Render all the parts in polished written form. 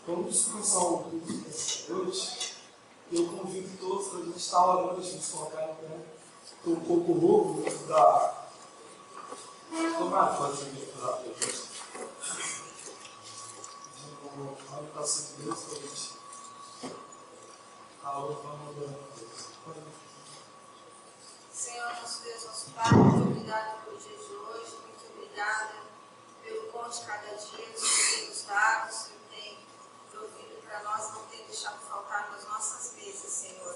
Vamos descansar um pouco hoje. Eu convido todos para a gente estar orando, a gente colocar no pé. Estou um pouco rouco da. Tomar pode ser para Deus. A oração de Deus para a gente. A outra vamos orando a Deus. Senhor, nosso Deus, nosso Pai, muito obrigado pelo dia de hoje, muito obrigada pelo pão de cada dia que o Senhor tem nos dado, o Senhor tem provido para nós, não tem deixado faltar nas nossas mesas, Senhor.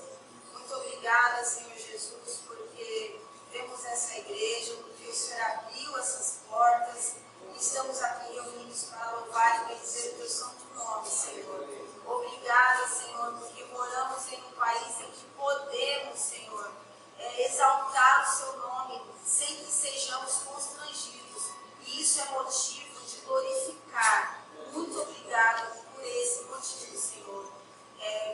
Muito obrigada, Senhor Jesus, porque temos essa igreja, porque o Senhor abriu essas portas e estamos aqui reunidos para louvar e bendizer o teu santo nome, Senhor. Obrigada, Senhor, porque moramos em um país em que podemos, Senhor, exaltar o seu nome sem que sejamos constrangidos, e isso é motivo de glorificar. Muito obrigada por esse motivo, Senhor.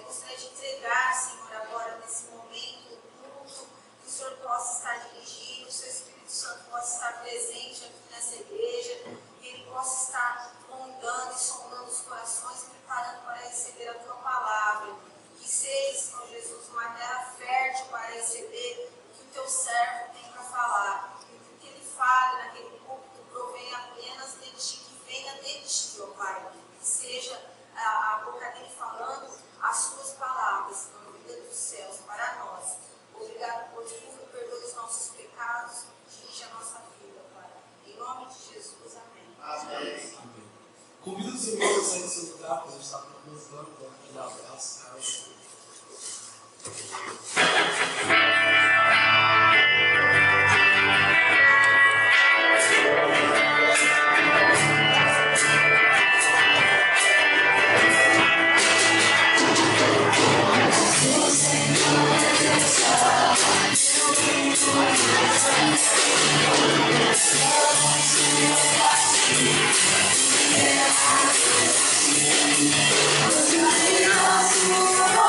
Gostaria de entregar, Senhor, agora nesse momento o culto, que o Senhor possa estar dirigindo, o seu Espírito Santo possa estar presente aqui nessa igreja, que ele possa estar rondando e sondando os corações e preparando para receber a tua palavra. Que seja, Senhor Jesus, uma terra fértil para receber o que o teu servo tem para falar. E o que ele fale naquele púlpito provenha apenas de ti, que venha de ti, ó Pai. Que seja a boca dele falando as suas palavras, na vida dos céus, para nós. Obrigado por tudo, perdoe os nossos pecados, dirige a nossa vida, Pai. Em nome de Jesus, amém. Amém. Convido os irmãos a sair do seu lugar, para a gente estar proposando aquele abraço. Oh,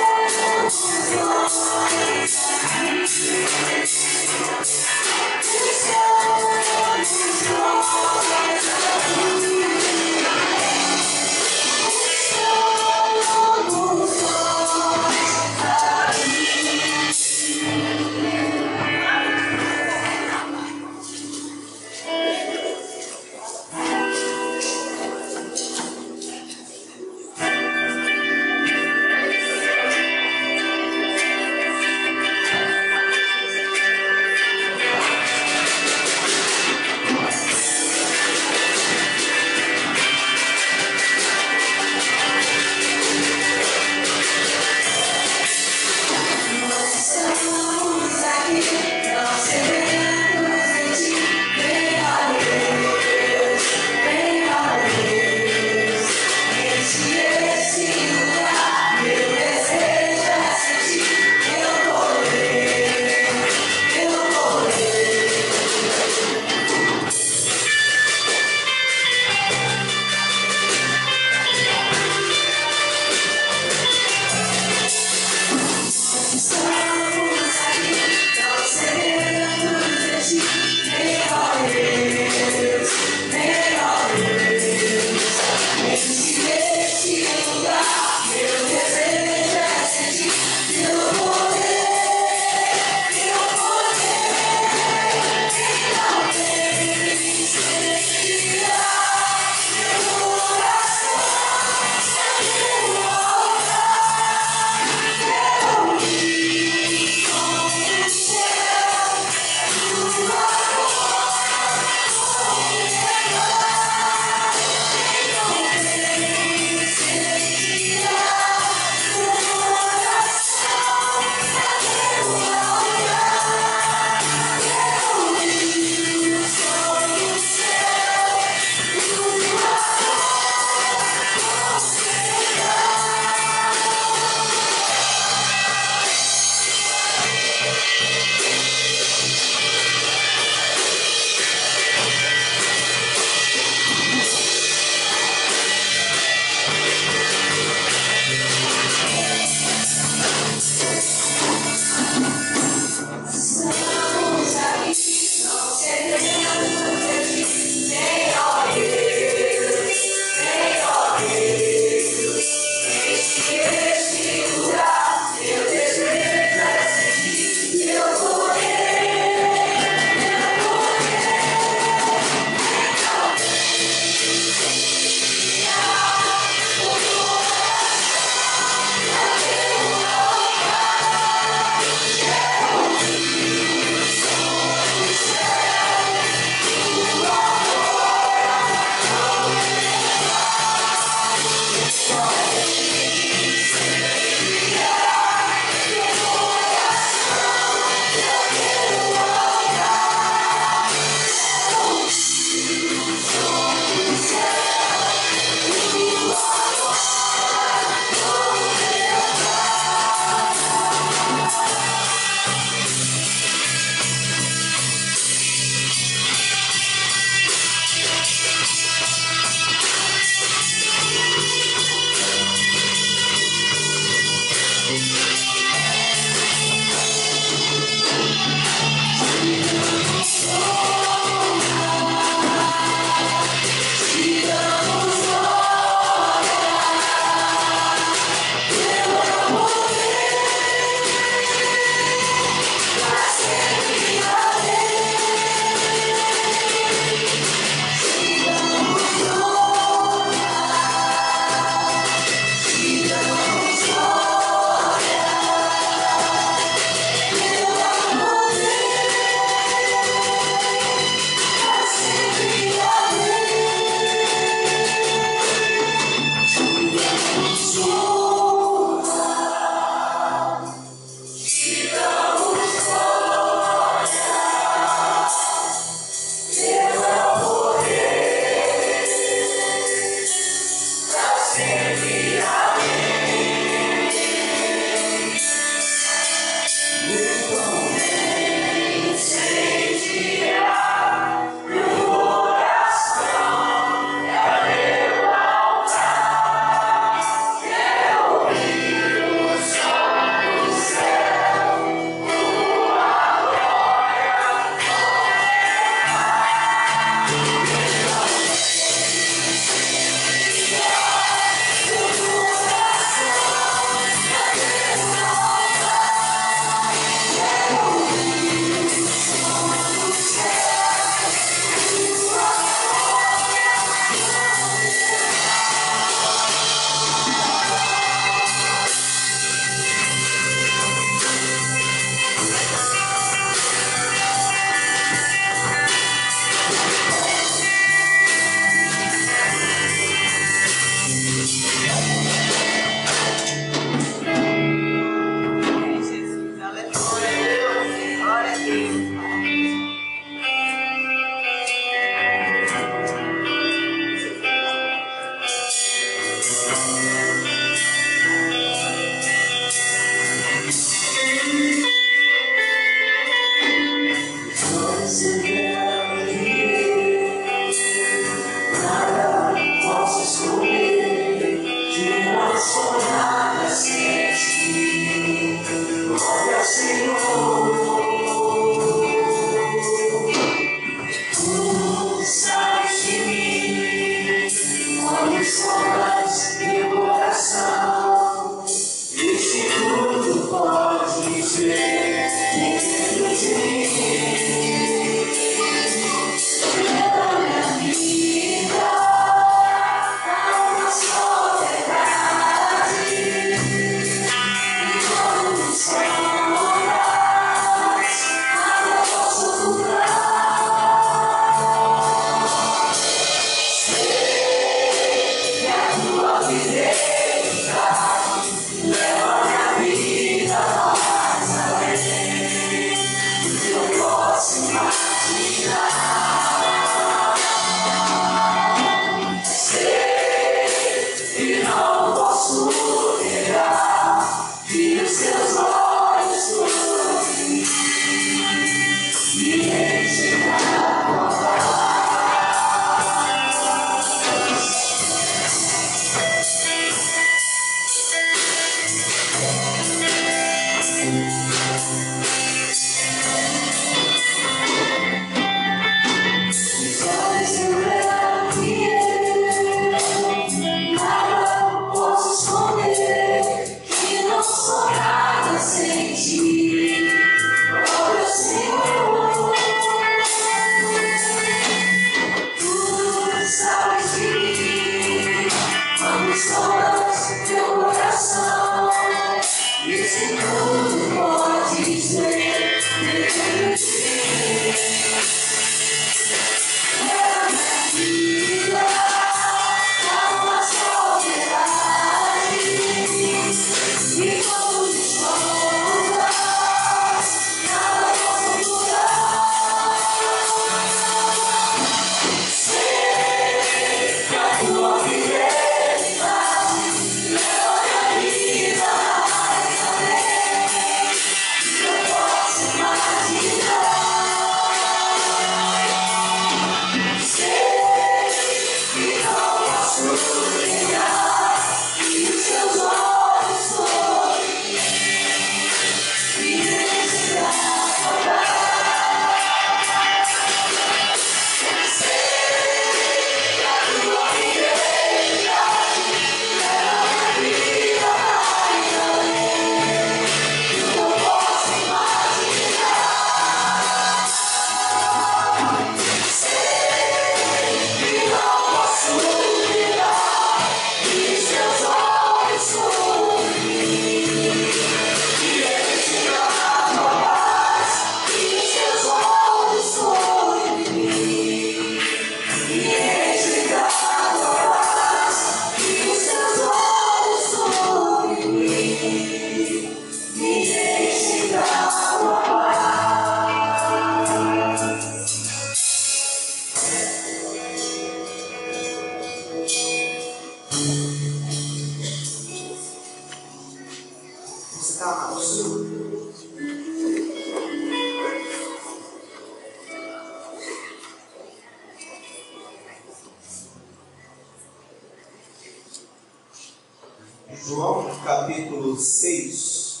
João capítulo 6,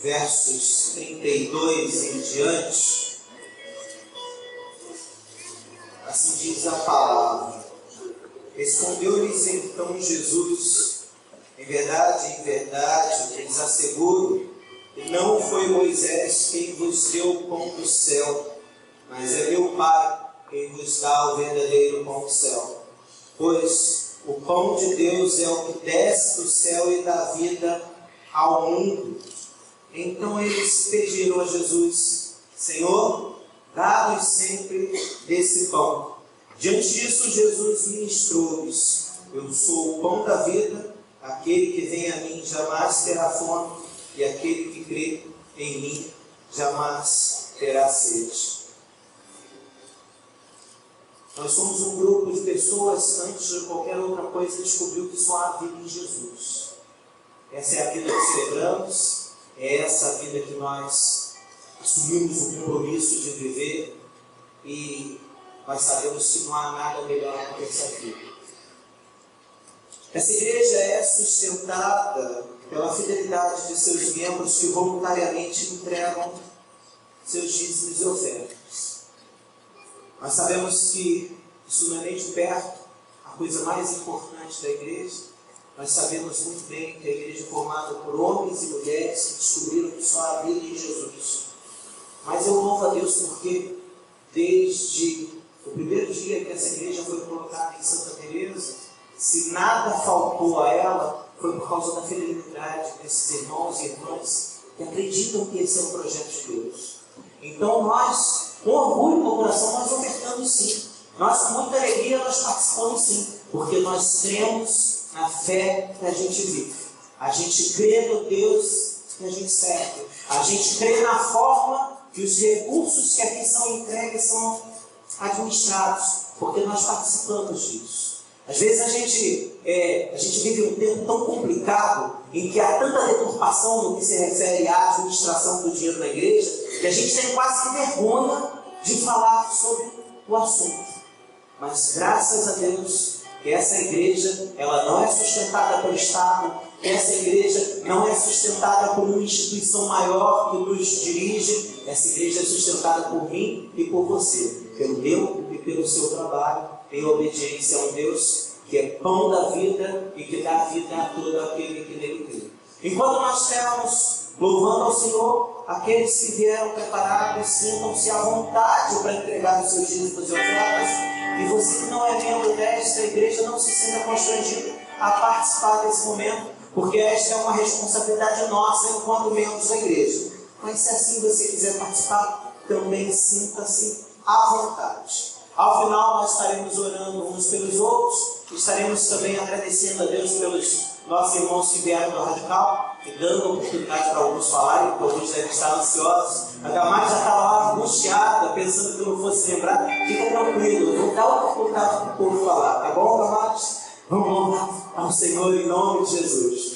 versos 32 em diante, assim diz a palavra. Respondeu-lhes então Jesus: em verdade, eu lhes asseguro, que não foi Moisés quem vos deu o pão do céu, mas é meu Pai quem vos dá o verdadeiro pão do céu. Pois o pão de Deus é o que desce do céu e dá vida ao mundo. Então eles pediram a Jesus: Senhor, dá-nos sempre desse pão. Diante disso, Jesus ministrou-lhes: eu sou o pão da vida, aquele que vem a mim jamais terá fome, e aquele que crê em mim jamais terá sede. Nós somos um grupo de pessoas que antes de qualquer outra coisa descobriu que só há vida em Jesus. Essa é a vida que celebramos, é essa a vida que nós assumimos o compromisso de viver, e nós sabemos que não há nada melhor do que essa vida. Essa igreja é sustentada pela fidelidade de seus membros que voluntariamente entregam seus dízimos e ofertas. Nós sabemos que isso não é nem de perto a coisa mais importante da igreja. Nós sabemos muito bem que a igreja é formada por homens e mulheres que descobriram que só há vida em Jesus. Mas eu louvo a Deus porque desde o primeiro dia que essa igreja foi colocada em Santa Teresa, se nada faltou a ela, foi por causa da fidelidade desses irmãos e irmãs que acreditam que esse é o projeto de Deus. Então nós, com orgulho no coração, nós ofertamos sim. Nós, com muita alegria, nós participamos sim. Porque nós cremos na fé que a gente vive. A gente crê no Deus que a gente serve. A gente crê na forma que os recursos que aqui são entregues são administrados. Porque nós participamos disso. Às vezes a gente vive um tempo tão complicado em que há tanta deturpação no que se refere à administração do dinheiro na igreja, que a gente tem quase que vergonha de falar sobre o assunto. Mas graças a Deus que essa igreja, ela não é sustentada pelo Estado, que essa igreja não é sustentada por uma instituição maior que nos dirige. Essa igreja é sustentada por mim e por você, pelo meu e pelo seu trabalho, em obediência a um Deus que é pão da vida e que dá vida a todo aquele que nele crê. Enquanto nós estamos louvando ao Senhor, aqueles que vieram preparados sintam-se à vontade para entregar os seus dízimos e ofertas. E você que não é membro desta igreja, não se sinta constrangido a participar desse momento, porque esta é uma responsabilidade nossa enquanto membros da igreja. Mas se assim você quiser participar, também sinta-se à vontade. Ao final nós estaremos orando uns pelos outros, estaremos também agradecendo a Deus pelos nossos irmãos que vieram do Radical e dando oportunidade para alguns falarem, porque alguns devem estar ansiosos. A Damares já estava lá angustiada, pensando que eu não fosse lembrar. Fica tranquilo, eu vou dar oportunidade para o povo falar, tá bom, Damares? Vamos louvar ao Senhor em nome de Jesus.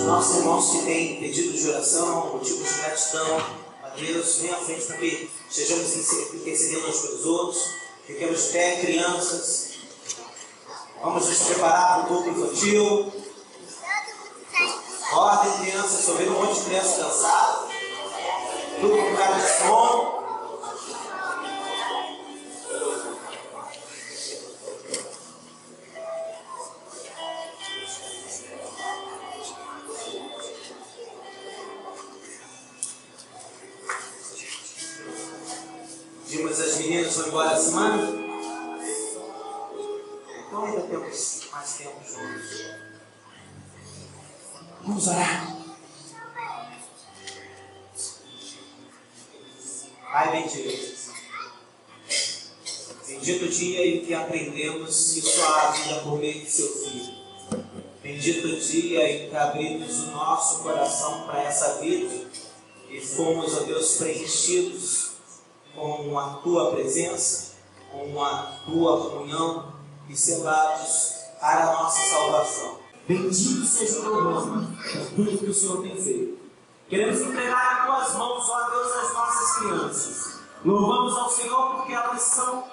Nossos irmãos que têm pedido de oração, motivos de gratidão a Deus, vem à frente para que estejamos intercedendo uns pelos outros. Fiquemos de pé, crianças. Vamos nos preparar para o culto infantil. Ordem, crianças, estou vendo um monte de crianças cansadas. Tudo com cara de fome. Mas as meninas vão embora essa semana? Então ainda temos mais tempo juntos. Vamos orar. Pai bendito. Bendito o dia em que aprendemos que só há vida por meio de seu Filho. Bendito o dia em que abrimos o nosso coração para essa vida e fomos, ó Deus, preenchidos com a Tua presença, com a Tua comunhão e selados para a nossa salvação. Bendito seja o Teu nome por tudo que o Senhor tem feito. Queremos entregar em Tuas mãos, ó Deus, as nossas crianças. Louvamos ao Senhor porque elas são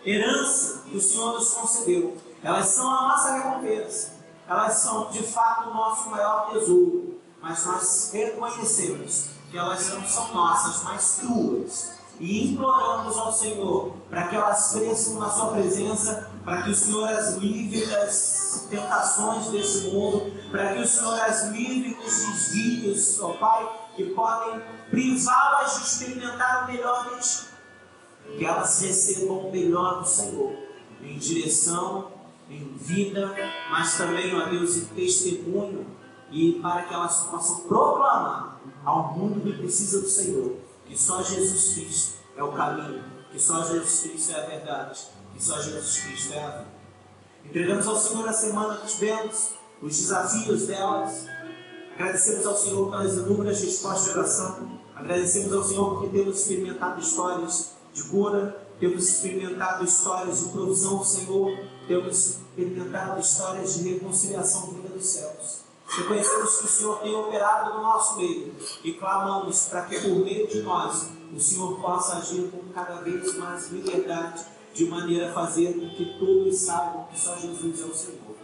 herança que o Senhor nos concedeu. Elas são a nossa recompensa. Elas são, de fato, o nosso maior tesouro. Mas nós reconhecemos que elas não são nossas, mas Tuas. E imploramos ao Senhor para que elas cresçam na Sua presença, para que o Senhor as livre das tentações desse mundo, para que o Senhor as livre dos desvios, ó Pai, que podem privá-las de experimentar o melhor de Ti. que elas recebam o melhor do Senhor, em direção, em vida, mas também, ó Deus, em testemunho, e para que elas possam proclamar ao mundo que precisa do Senhor, que só Jesus Cristo é o caminho, que só Jesus Cristo é a verdade, que só Jesus Cristo é a vida. Entregamos ao Senhor a semana que tivemos, os desafios delas. Agradecemos ao Senhor pelas inúmeras respostas de oração. Agradecemos ao Senhor porque temos experimentado histórias de cura, temos experimentado histórias de provisão, Senhor, temos experimentado histórias de reconciliação vinda dos céus. Reconhecemos que o Senhor tem operado no nosso meio e clamamos para que por meio de nós o Senhor possa agir com cada vez mais liberdade, de maneira a fazer com que todos saibam que só Jesus é o Senhor.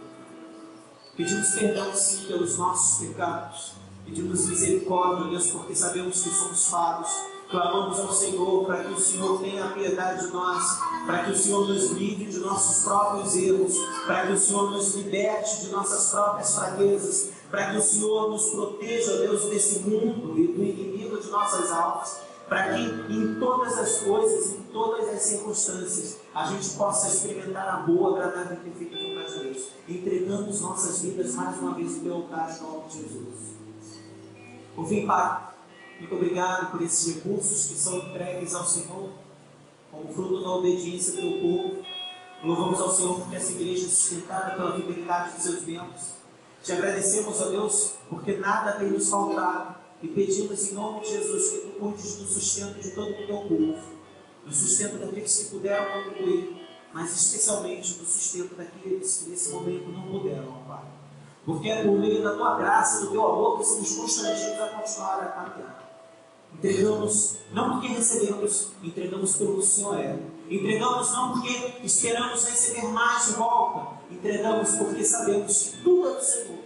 Pedimos perdão, sim, pelos nossos pecados. Pedimos misericórdia, Deus, porque sabemos que somos falhos. Clamamos ao Senhor para que o Senhor tenha piedade de nós, para que o Senhor nos livre de nossos próprios erros, para que o Senhor nos liberte de nossas próprias fraquezas, para que o Senhor nos proteja, Deus, desse mundo e do inimigo de nossas almas, para que em todas as coisas, em todas as circunstâncias, a gente possa experimentar a boa, agradável e perfeita vontade de Deus. Entregamos nossas vidas mais uma vez no teu altar, em nome de Jesus. Por fim, Pai, muito obrigado por esses recursos que são entregues ao Senhor, como fruto da obediência do teu povo. Louvamos ao Senhor porque essa igreja é sustentada pela fidelidade de seus membros. Te agradecemos, ó Deus, porque nada tem nos faltado. E pedimos em nome de Jesus que tu cuides do sustento de todo o teu povo, do sustento daqueles que puderam contribuir, mas especialmente do sustento daqueles que nesse momento não puderam, ó Pai. Porque é por meio da tua graça e do teu amor que somos constrangidos a continuar a caminhar. Entregamos não porque recebemos, entregamos pelo que o Senhor é. Entregamos não porque esperamos receber mais de volta, entregamos porque sabemos que tudo é do Senhor.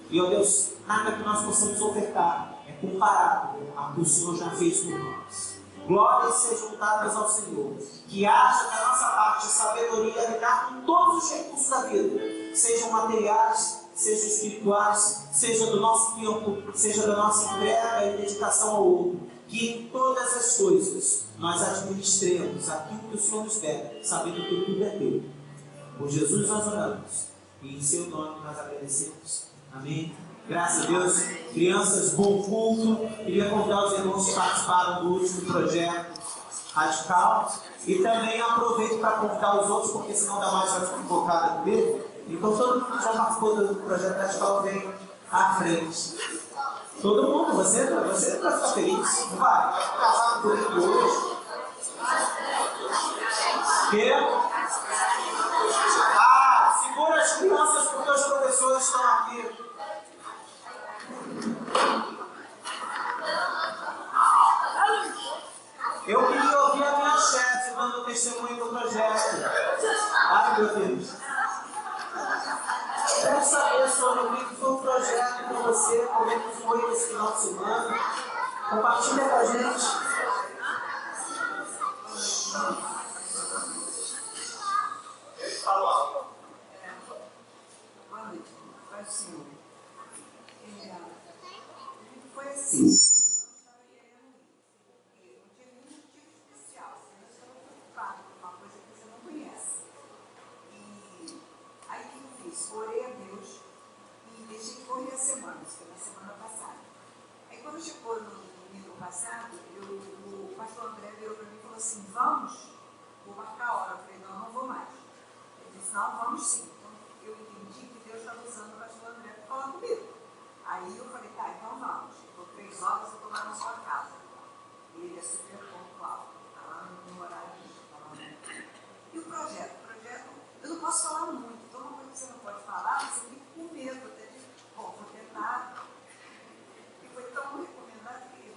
E, ó Deus, nada que nós possamos ofertar é comparado ao que o Senhor já fez por nós. Glórias sejam dadas ao Senhor. Que haja da nossa parte sabedoria a lidar com todos os recursos da vida, sejam materiais, sejam espirituais, seja do nosso tempo, seja da nossa entrega e dedicação ao outro. Que em todas as coisas nós administremos aquilo que o Senhor nos pede, sabendo que tudo é teu. Por Jesus nós oramos e em seu nome nós agradecemos. Amém. Graças a Deus. Crianças, bom culto. Queria convidar os irmãos que participaram do último projeto Radical. E também aproveito para convidar os outros, porque senão dá mais para ficar focado no mesmo. Então todo mundo que já participou do projeto Radical vem à frente. Todo mundo, você vai ficar feliz. Não vai? Casar comigo hoje. Que? Segura as crianças porque os professores estão aqui. Eu queria ouvir a minha chefe dando testemunho do projeto. Ai, meu Deus. Quero saber sobre o que foi o projeto com você, como é que foi esse final de semana. Compartilha com a gente. Boa noite, Pai do Senhor. Foi assim. Orei a Deus e deixei correr a semana, isso foi na semana passada. Aí quando chegou no domingo passado, o pastor André virou para mim e falou assim, vamos? Vou marcar a hora. Eu falei, não vou mais. Ele disse, não, vamos sim. Então eu entendi que Deus estava usando o pastor André para falar comigo. Aí eu falei, tá, então vamos. Por 3 horas eu estou lá na sua casa. E ele é super pontual, está lá no horário dele. E o projeto, eu não posso falar muito. Então, uma coisa que você não pode falar, você fica com medo até de, vou tentar. E foi tão recomendado que eu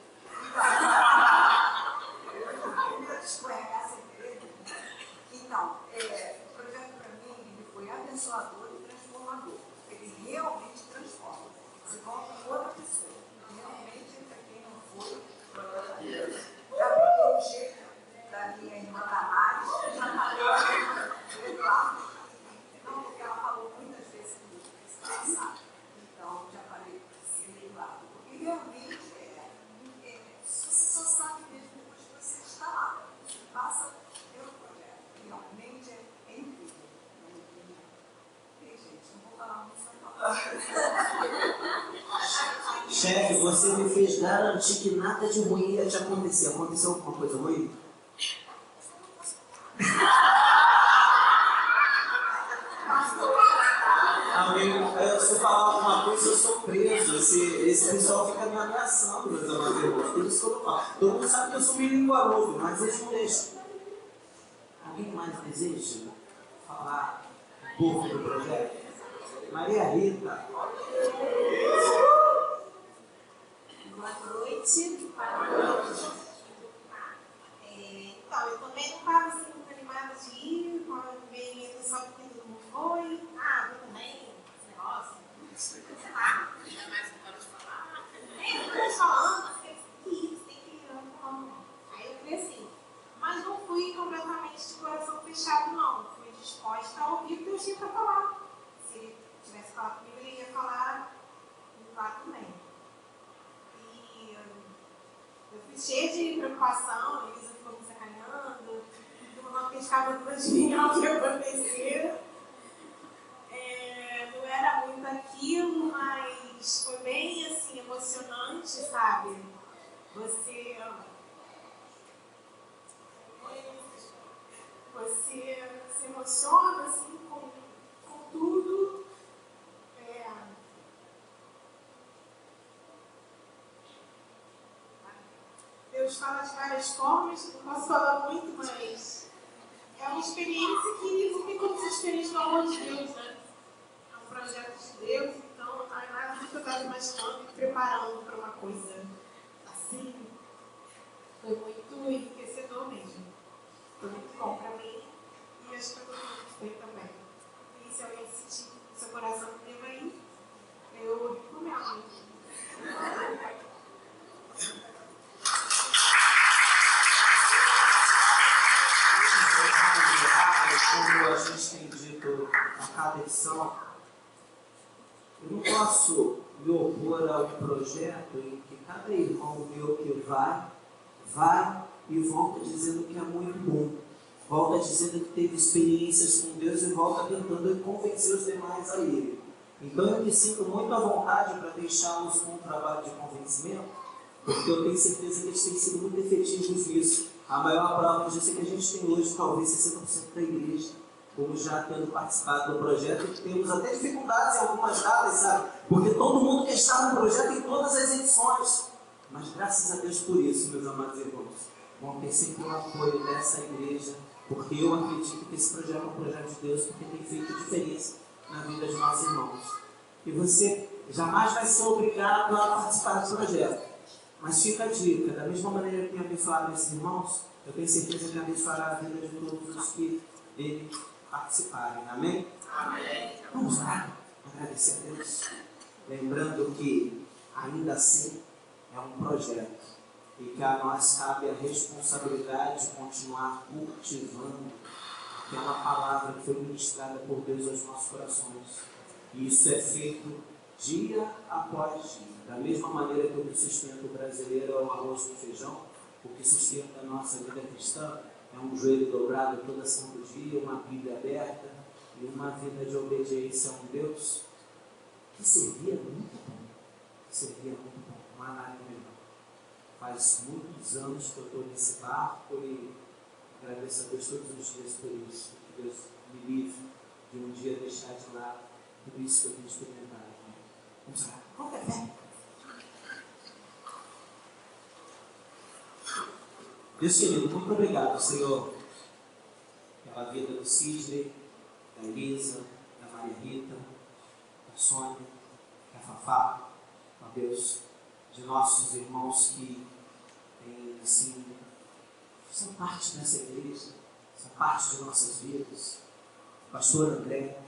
com medo de escorregar sem medo. Então, o projeto para mim, ele foi abençoador e transformador. Ele realmente transforma. Você volta com outra pessoa. Realmente, para quem não foi, já peguei o jeito da minha irmã Damares, já falei lá. Não, porque ela falou muitas vezes comigo nesse passado. Então, já falei sei lá. Porque realmente, você só sabe mesmo depois que você está lá. Você passa Chefe, você me fez garantir que nada de ruim ia te acontecer. Aconteceu alguma coisa ruim? Se eu falar alguma coisa, eu sou preso. Esse pessoal fica me ameaçando, meus amados irmãos. Por isso que eu falo. Todo mundo sabe que eu sou meio linguarudo, mas eles não deixam. Alguém mais deseja falar um pouco do projeto? Maria Rita. Boa noite. Então, eu também não estava assim muito animada de ir, veio só porque todo mundo foi. Eu também, esse negócio, sei lá, ainda mais não quero te falar. Eu tô falando, mas tem que ir, não. Aí eu falei assim, mas não fui completamente de coração fechado, não. Fui disposta a ouvir o que eu tinha para falar. Se ele tivesse falado comigo, ele ia falar lá também. Eu fui cheia de preocupação, a Elisa ficou me sacaneando, eu não pescava para adivinhar o que ia acontecer. Não era muito aquilo, mas foi bem assim, emocionante, sabe? Você se emociona assim, com tudo. Deus fala de várias formas, não posso falar muito, mas é uma experiência que não tem como ser diferente do amor de Deus, né? É um projeto de Deus, então não é nada do que eu estava imaginando e preparando para uma coisa assim. Foi muito enriquecedor mesmo. Foi muito bom para mim e acho que para todo mundo que foi também. E se alguém sentir seu coração comigo aí, eu recomendo. Como a gente tem dito a cada edição, eu não posso me opor a um projeto em que cada irmão meu que vai e volta dizendo que é muito bom, volta dizendo que teve experiências com Deus e volta tentando convencer os demais a ele. Então eu me sinto muito à vontade para deixá-los com um trabalho de convencimento, porque eu tenho certeza que eles têm sido muito efetivos nisso. A maior prova disso é que a gente tem hoje talvez 60% da igreja, como já tendo participado do projeto, e temos até dificuldades em algumas datas, sabe? Porque todo mundo quer estar no projeto em todas as edições. Mas graças a Deus por isso, meus amados irmãos, vão ter sempre o apoio dessa igreja, porque eu acredito que esse projeto é um projeto de Deus, porque tem feito diferença na vida de nossos irmãos. E você jamais vai ser obrigado a participar do projeto. Mas fica a dica, da mesma maneira que abençoaram esses irmãos, eu tenho certeza que abençoará a vida de todos os que dele participarem. Amém? Amém. Vamos lá, agradecer a Deus. Lembrando que, ainda assim, é um projeto e que a nós cabe a responsabilidade de continuar cultivando aquela palavra que foi ministrada por Deus aos nossos corações. E isso é feito dia após dia. Da mesma maneira que o que sustenta o brasileiro é o arroz com feijão, o que sustenta a nossa vida cristã é um joelho dobrado todo santo dia, uma Bíblia aberta e uma vida de obediência a um Deus que servia muito bom. Não há nada melhor. Faz muitos anos que eu estou nesse barco e agradeço a Deus todos os dias por isso. Que Deus me livre de um dia deixar de lado tudo isso que eu tenho experimentado. Vamos lá. Qualquer fé. Deus querido, muito obrigado, Senhor, pela vida do Sidney, da Elisa, da Maria Rita, da Sônia, da Fafá, ó Deus, de nossos irmãos que assim, são parte dessa igreja, são parte de nossas vidas. Pastor André,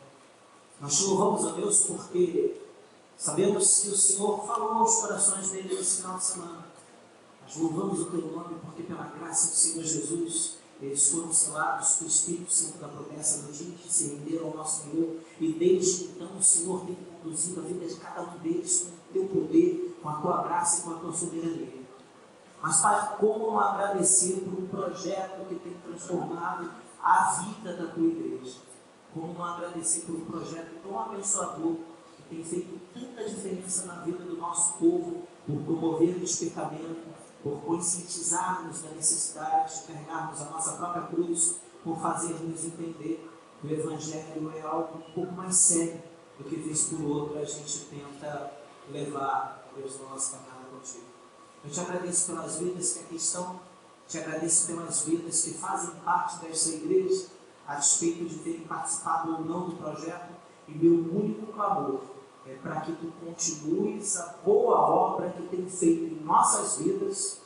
nós te louvamos, ó Deus, porque sabemos que o Senhor falou aos corações deles nesse final de semana. Nós louvamos o teu nome porque pela graça do Senhor Jesus eles foram selados com o Espírito Santo da promessa no dia que se renderam ao nosso Senhor, e desde então o Senhor tem conduzido a vida de cada um deles com o teu poder, com a tua graça e com a tua soberania. Mas Pai, como não agradecer por um projeto que tem transformado a vida da tua igreja? Como não agradecer por um projeto tão abençoador tem feito tanta diferença na vida do nosso povo, por promover o despertamento, por conscientizarmos da necessidade de carregarmos a nossa própria cruz, por fazermos entender que o Evangelho é algo um pouco mais sério do que vez por outra a gente tenta levar Deus na nossa caminhada contigo. Eu te agradeço pelas vidas que aqui estão, te agradeço pelas vidas que fazem parte desta igreja, a despeito de terem participado ou não do projeto, e meu único clamor é para que tu continues a boa obra que tem feito em nossas vidas,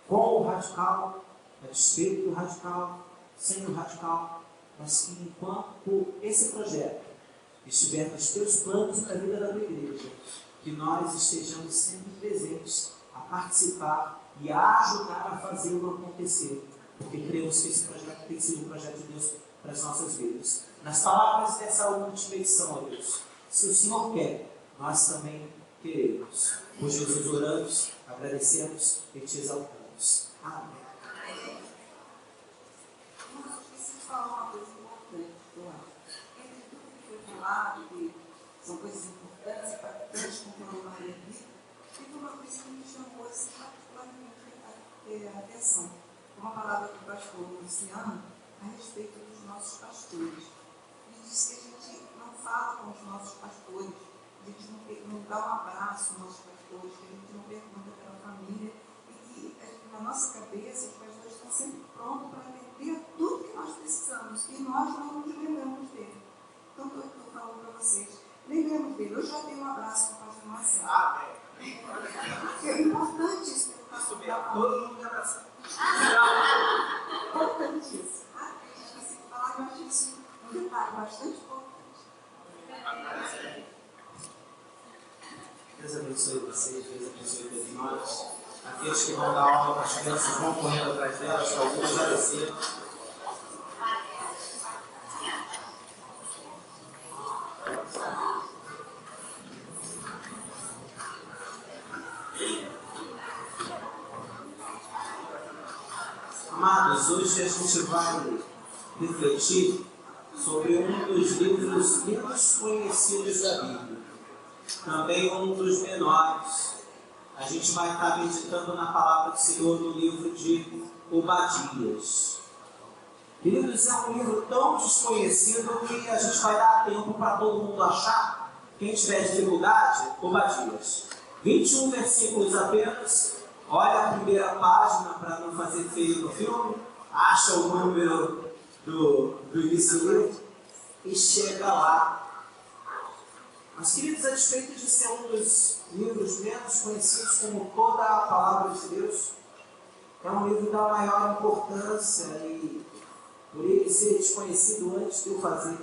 com o radical, a despeito do radical, sem o radical, mas que enquanto esse projeto estiver nos teus planos para a vida da tua igreja, que nós estejamos sempre presentes a participar e a ajudar a fazê-lo acontecer, porque cremos que esse projeto tem sido um projeto de Deus para as nossas vidas. Nas palavras dessa última edição, ó Deus, se o Senhor quer, nós também queremos. Por Jesus oramos, agradecemos e te exaltamos. Amém. Eu preciso falar uma coisa importante, eu acho. Entre tudo que foi falado, que são coisas importantes, impactantes, como falou Maria Rita, teve uma coisa que me chamou assim, particularmente a atenção. Uma palavra do pastor Luciano a respeito dos nossos pastores. Ele disse que a gente não fala com os nossos pastores, a gente não dá um abraço aos nossos pastores, que a gente não pergunta pela família, e que na nossa cabeça os pastores estão sempre prontos para atender tudo que nós precisamos, e nós não nos lembramos dele. Então, eu estou falando para vocês, lembremos dele. Eu já dei um abraço para o pastor Marcelo. É importante isso que eu faço. Todo mundo abraçar. Importantíssimo. Esqueci de falar, eu acho isso um detalhe bastante importante. Deus abençoe vocês, Deus abençoe todos nós. Aqueles que vão dar aula para as crianças vão correndo atrás delas, para alguns já desceram. Amados, hoje a gente vai refletir sobre um dos livros menos conhecidos da Bíblia, também um dos menores. A gente vai estar meditando na palavra do Senhor no livro de Obadias. Queridos, é um livro tão desconhecido que a gente vai dar tempo para todo mundo achar. Quem tiver dificuldade, Obadias. 21 versículos apenas. Olha a primeira página para não fazer feio no filme. Acha o número do início do livro e chega lá. Mas, queridos, a despeito de ser um dos livros menos conhecidos, como toda a palavra de Deus, é um livro da maior importância, e por ele ser desconhecido antes de eu fazer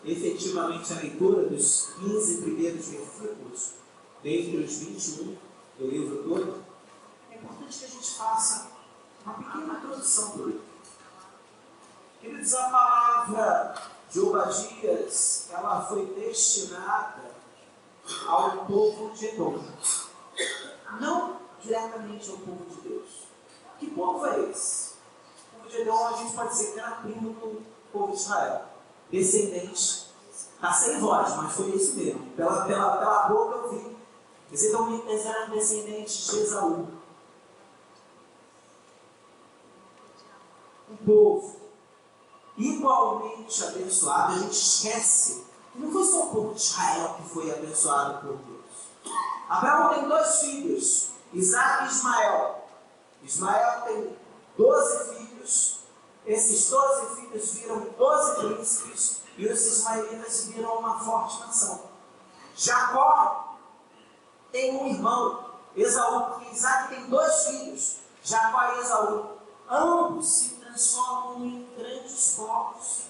efetivamente a leitura dos 15 primeiros versículos, dentre os 21 do livro todo, é importante que a gente faça uma pequena introdução do livro. Queridos, a palavra de Obadias, ela foi destinada ao povo de Edom, não diretamente ao povo de Deus. Que povo é esse? O povo de Edom, a gente pode dizer que era primo do povo de Israel, descendente, está sem voz, mas foi isso mesmo, pela boca eu vi. Eles eram descendentes de Esaú, um povo igualmente abençoado. A gente esquece que não foi só o povo de Israel que foi abençoado por Deus. Abraão tem 2 filhos, Isaac e Ismael. Ismael tem 12 filhos. Esses 12 filhos viram 12 príncipes, e os ismaelitas viram uma forte nação. Jacó tem um irmão, Esaú, porque Isaac tem 2 filhos, Jacó e Esaú. Ambos se transformam em grandes povos.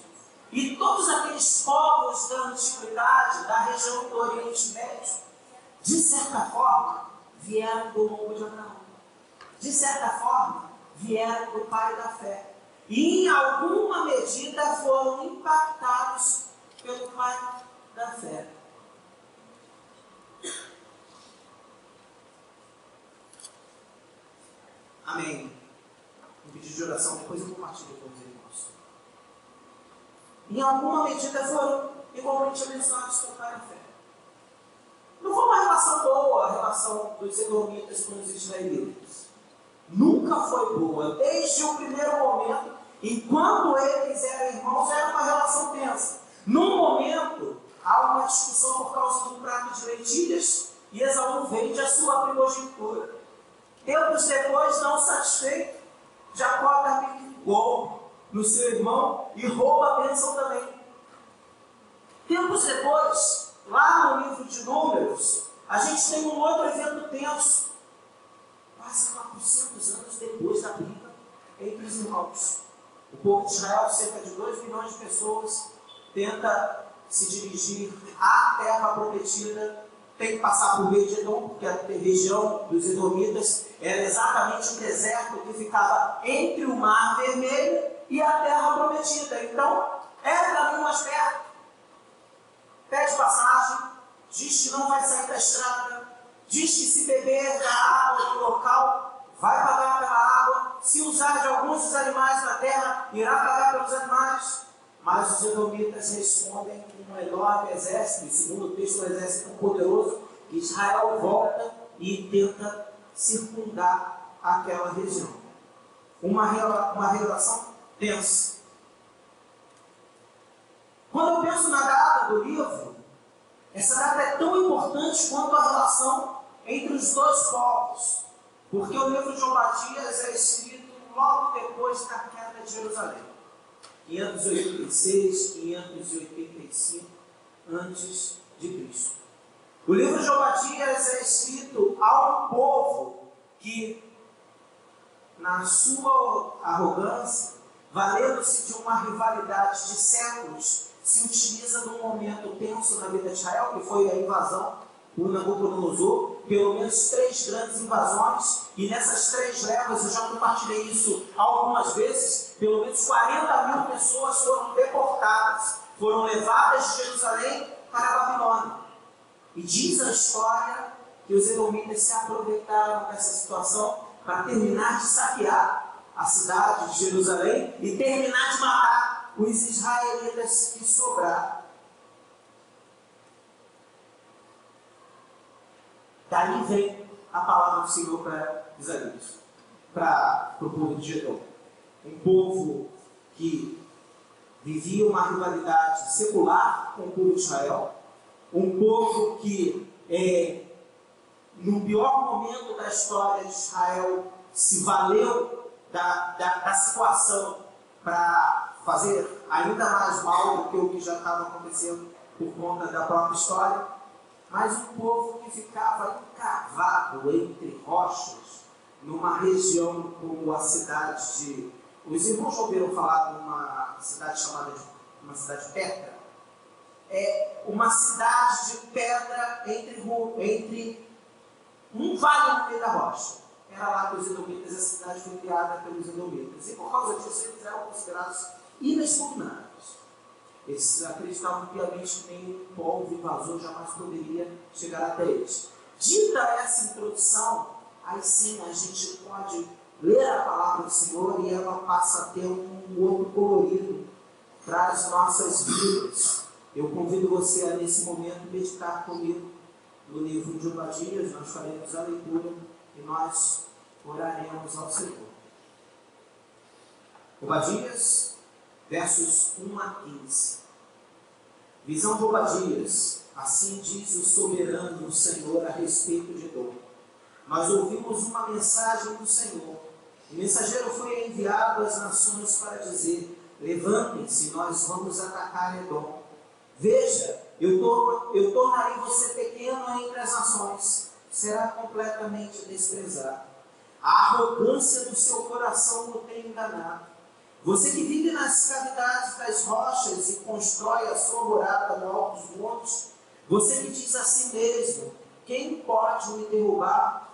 E todos aqueles povos da antiguidade, da região do Oriente Médio, de certa forma, vieram do lombo de Abraão. De certa forma, vieram do pai da fé. E em alguma medida foram impactados pelo pai da fé. Amém. Um pedido de oração, depois eu compartilho com os irmãos. Em alguma medida foram igualmente abençoados pelo pai da fé. Não foi uma relação boa a relação dos edomitas com os israelitas. Nunca foi boa. Desde o primeiro momento, enquanto eles eram irmãos, era uma relação tensa. Num momento, há uma discussão por causa do prato de lentilhas e Esaú vende a sua primogenitura. Tempos depois, não satisfeito, Jacó dá um golpe no seu irmão e rouba a bênção também. Tempos depois, lá no livro de Números, a gente tem um outro evento tenso, quase 400 anos depois da briga entre os irmãos. O povo de Israel, cerca de 2 milhões de pessoas, tenta se dirigir à terra prometida, tem que passar por meio de Edom, porque a região dos edomitas era exatamente o deserto que ficava entre o Mar Vermelho e a terra prometida. Então, era o caminho mais perto. Pede passagem, diz que não vai sair da estrada, diz que se beber da água do local, vai pagar pela água, se usar de alguns dos animais da terra, irá pagar pelos animais. Mas os edomitas respondem com um enorme exército, e segundo o texto, um exército poderoso, que Israel volta e tenta circundar aquela região. Uma relação tensa. Quando eu penso na data do livro, essa data é tão importante quanto a relação entre os dois povos, porque o livro de Obadias é escrito logo depois da queda de Jerusalém. 586, 585 antes de Cristo. O livro de Obadias é escrito a um povo que, na sua arrogância, valendo-se de uma rivalidade de séculos, se utiliza de um momento tenso na vida de Israel, que foi a invasão por Nabucodonosor, pelo menos 3 grandes invasões, e nessas 3 levas, eu já compartilhei isso algumas vezes, pelo menos 40 mil pessoas foram deportadas, foram levadas de Jerusalém para a Babilônia. E diz a história que os edomitas se aproveitaram dessa situação para terminar de saquear a cidade de Jerusalém e terminar de matar os israelitas que sobraram. Daí vem a palavra do Senhor para Isaías, para o povo de Edom. Um povo que vivia uma rivalidade secular com o povo de Israel, um povo que, no pior momento da história de Israel, se valeu da situação para fazer ainda mais mal do que o que já estava acontecendo por conta da própria história. Mas um povo que ficava encravado entre rochas, numa região como a cidade de... Os irmãos já ouviram falar de uma cidade chamada uma cidade de Petra? É uma cidade de pedra entre um vale no meio da rocha. Era lá que os edomitas, essa cidade foi criada pelos edomitas. E por causa disso eles eram considerados inexpugnáveis. Eles acreditavam piamente que nenhum povo invasor jamais poderia chegar até eles. Dita essa introdução, aí sim a gente pode ler a palavra do Senhor e ela passa a ter um outro colorido para as nossas vidas. Eu convido você a, nesse momento, meditar comigo no livro de Obadias. Nós faremos a leitura e nós oraremos ao Senhor. Obadias, versos 1 a 15. Visão de Obadias. Assim diz o soberano Senhor a respeito de Edom. Nós ouvimos uma mensagem do Senhor. O mensageiro foi enviado às nações para dizer: levantem-se, nós vamos atacar Edom. Veja, eu tornarei você pequeno entre as nações. Será completamente desprezado. A arrogância do seu coração o tem enganado. Você que vive nas cavidades das rochas e constrói a sua morada no alto dos montes, você que diz a si mesmo: quem pode me derrubar?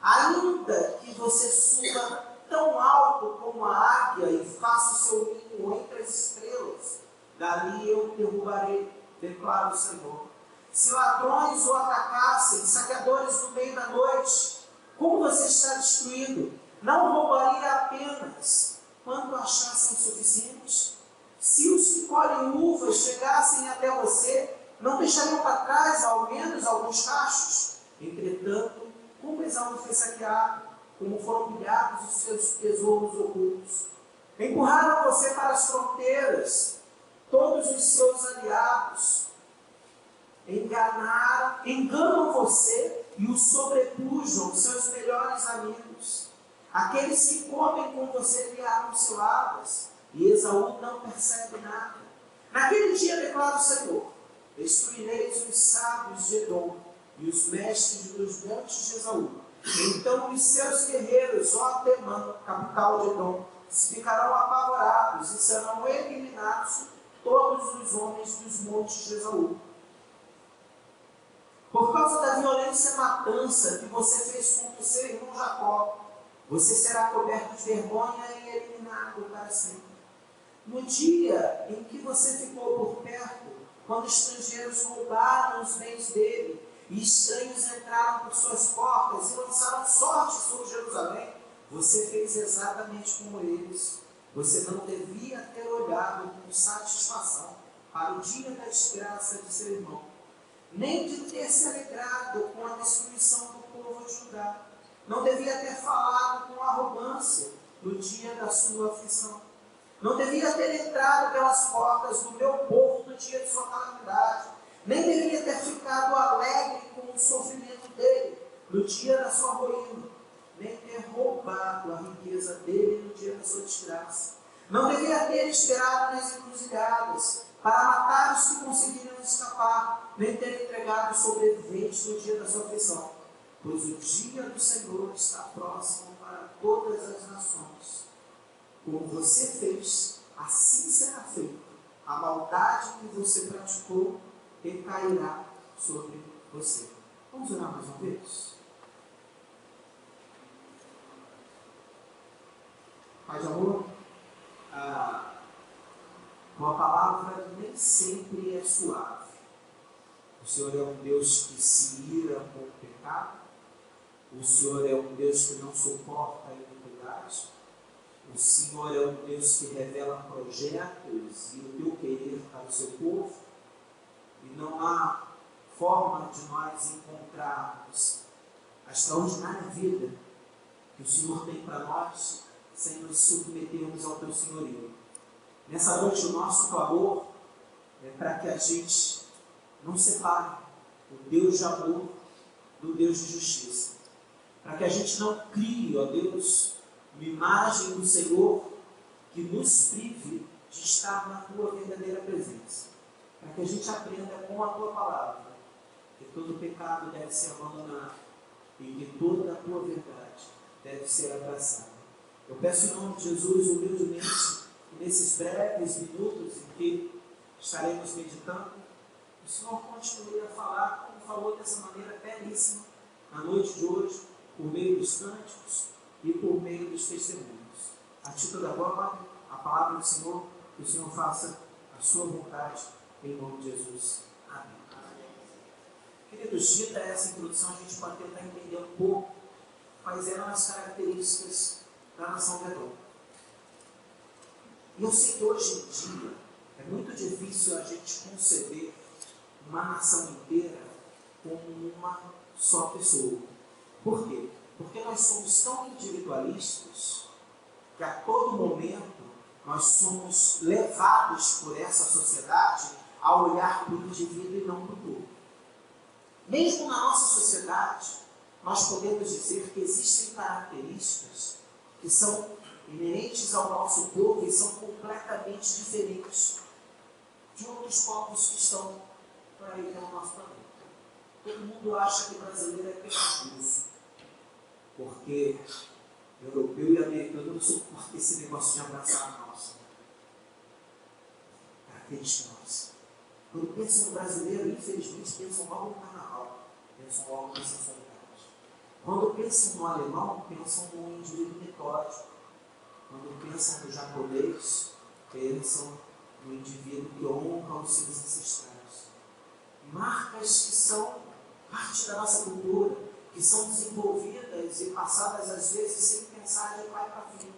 Ainda que você suba tão alto como a águia e faça o seu ninho entre as estrelas, dali eu derrubarei, declara o Senhor. Se ladrões o atacassem, saqueadores no meio da noite, como você está destruído? Não roubaria apenas quanto achassem suficiente? Se os que colhem uvas chegassem até você, Não deixariam para trás, ao menos, alguns cachos? Entretanto, como Esaú foi saqueado, como foram pilhados os seus tesouros ocultos. Empurraram você para as fronteiras, todos os seus aliados. Enganam você e o sobrepujam, seus melhores amigos. Aqueles que comem com você criaram ciladas, e Esaú não percebe nada. Naquele dia, declara o Senhor, destruireis os sábios de Edom e os mestres dos montes de Esaú. Então os seus guerreiros, ó Temã, capital de Edom, ficarão apavorados e serão eliminados todos os homens dos montes de Esaú. Por causa da violência e matança que você fez contra o seu irmão Jacó, você será coberto de vergonha e eliminado para sempre. No dia em que você ficou por perto, quando estrangeiros roubaram os bens dele, e estranhos entraram por suas portas e lançaram sorte sobre Jerusalém, você fez exatamente como eles. Você não devia ter olhado com satisfação para o dia da desgraça de seu irmão, nem de ter se alegrado com a destruição do povo de Judá. Não devia ter falado com arrogância no dia da sua aflição. Não devia ter entrado pelas portas do meu povo no dia de sua calamidade. Nem deveria ter ficado alegre com o sofrimento dele no dia da sua ruína. Nem ter roubado a riqueza dele no dia da sua desgraça. Não devia ter esperado nas encruzilhadas para matar os que conseguiriam escapar, nem ter entregado os sobreviventes no dia da sua aflição. Pois o dia do Senhor está próximo para todas as nações. Como você fez, assim será feito. A maldade que você praticou recairá sobre você. Vamos orar mais uma vez? Pai de amor, uma palavra nem sempre é suave. O Senhor é um Deus que se ira com o pecado. O Senhor é um Deus que não suporta a iniquidade. O Senhor é um Deus que revela projetos e o teu querer para o seu povo. E não há forma de nós encontrarmos a extraordinária vida que o Senhor tem para nós sem nos submetermos ao teu senhorio. Nessa noite, o nosso clamor é para que a gente não separe o Deus de amor do Deus de justiça. Para que a gente não crie, ó Deus, uma imagem do Senhor que nos prive de estar na tua verdadeira presença. Para que a gente aprenda com a tua palavra que todo pecado deve ser abandonado e que toda a tua verdade deve ser abraçada. Eu peço em nome de Jesus, humildemente, que nesses breves minutos em que estaremos meditando, o Senhor continue a falar como falou dessa maneira belíssima na noite de hoje, por meio dos cânticos e por meio dos testemunhos. A título da glória, a palavra do Senhor, que o Senhor faça a sua vontade, em nome de Jesus. Amém. Queridos, dita essa introdução, a gente pode tentar entender um pouco quais eram as características da nação de Edom. E eu sei que hoje em dia é muito difícil a gente conceber uma nação inteira como uma só pessoa. Por quê? Porque nós somos tão individualistas que a todo momento nós somos levados por essa sociedade a olhar para o indivíduo e não para o todo. Mesmo na nossa sociedade, nós podemos dizer que existem características que são inerentes ao nosso povo e são completamente diferentes de outros povos que estão por aí pelo nosso planeta. Todo mundo acha que brasileiro é pegajoso, porque europeu e americano não suportam esse negócio de abraçar a nossa. Característica nossa. Quando pensam no brasileiro, infelizmente pensam logo no carnaval, pensam logo na sensualidade. Quando pensam no alemão, pensam no indivíduo metódico. Quando pensam no japonês, pensam no indivíduo que honra os seus ancestrais. Marcas que são parte da nossa cultura, que são desenvolvidas e passadas às vezes sem pensar de pai para filho.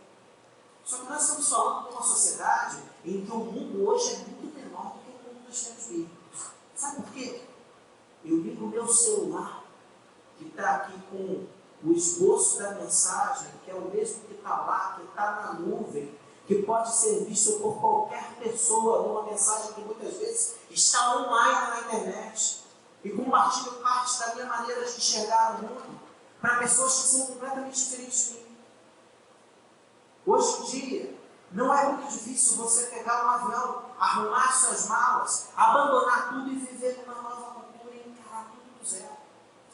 Só que nós estamos falando de uma sociedade em que o mundo hoje é muito menor do que o mundo dos tempos bíblicos. Sabe por quê, teu celular, que está aqui com o esboço da mensagem, que é o mesmo que está lá, que está na nuvem, que pode ser visto por qualquer pessoa, numa mensagem que muitas vezes está online na internet, e compartilho parte da minha maneira de enxergar o mundo para pessoas que são completamente diferentes de mim. Hoje em dia, não é muito difícil você pegar um avião, arrumar suas malas, abandonar tudo e viver numa nova cultura e encarar tudo do zero.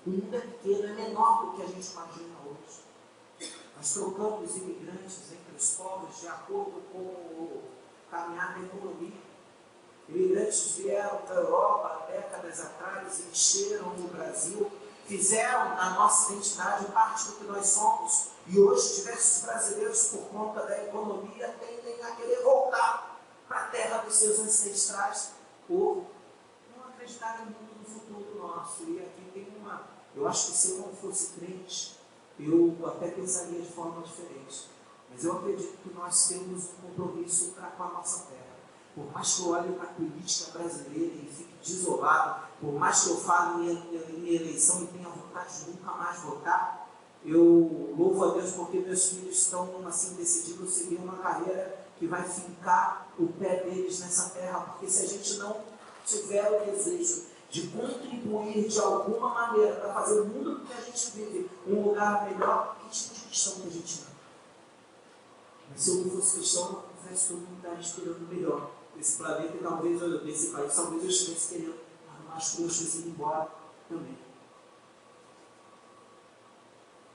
O mundo é pequeno, é menor do que a gente imagina hoje. Nós trocamos imigrantes entre os povos de acordo com o caminhar da economia. Imigrantes vieram da Europa há décadas atrás e encheram o Brasil, fizeram a nossa identidade parte do que nós somos. E hoje diversos brasileiros, por conta da economia, tendem a querer voltar para a terra dos seus ancestrais por não acreditarem muito no futuro nosso. E aqui tem uma... Eu acho que se eu não fosse crente, eu até pensaria de forma diferente. Mas eu acredito que nós temos um compromisso com a nossa terra. Por mais que eu olhe para a política brasileira e fique desolado, por mais que eu fale em eleição e tenha vontade de nunca mais votar, eu louvo a Deus porque meus filhos estão assim, decididos seguir uma carreira que vai fincar o pé deles nessa terra, porque se a gente não tiver o desejo de contribuir de alguma maneira para fazer o mundo que a gente vive um lugar melhor, que tipo de cristão que a gente é? Mas se eu não fosse cristão, eu confesso que eu não estaria esperando melhor desse planeta e talvez desse país, talvez eu estivesse querendo arrumar as coxas e ir embora também.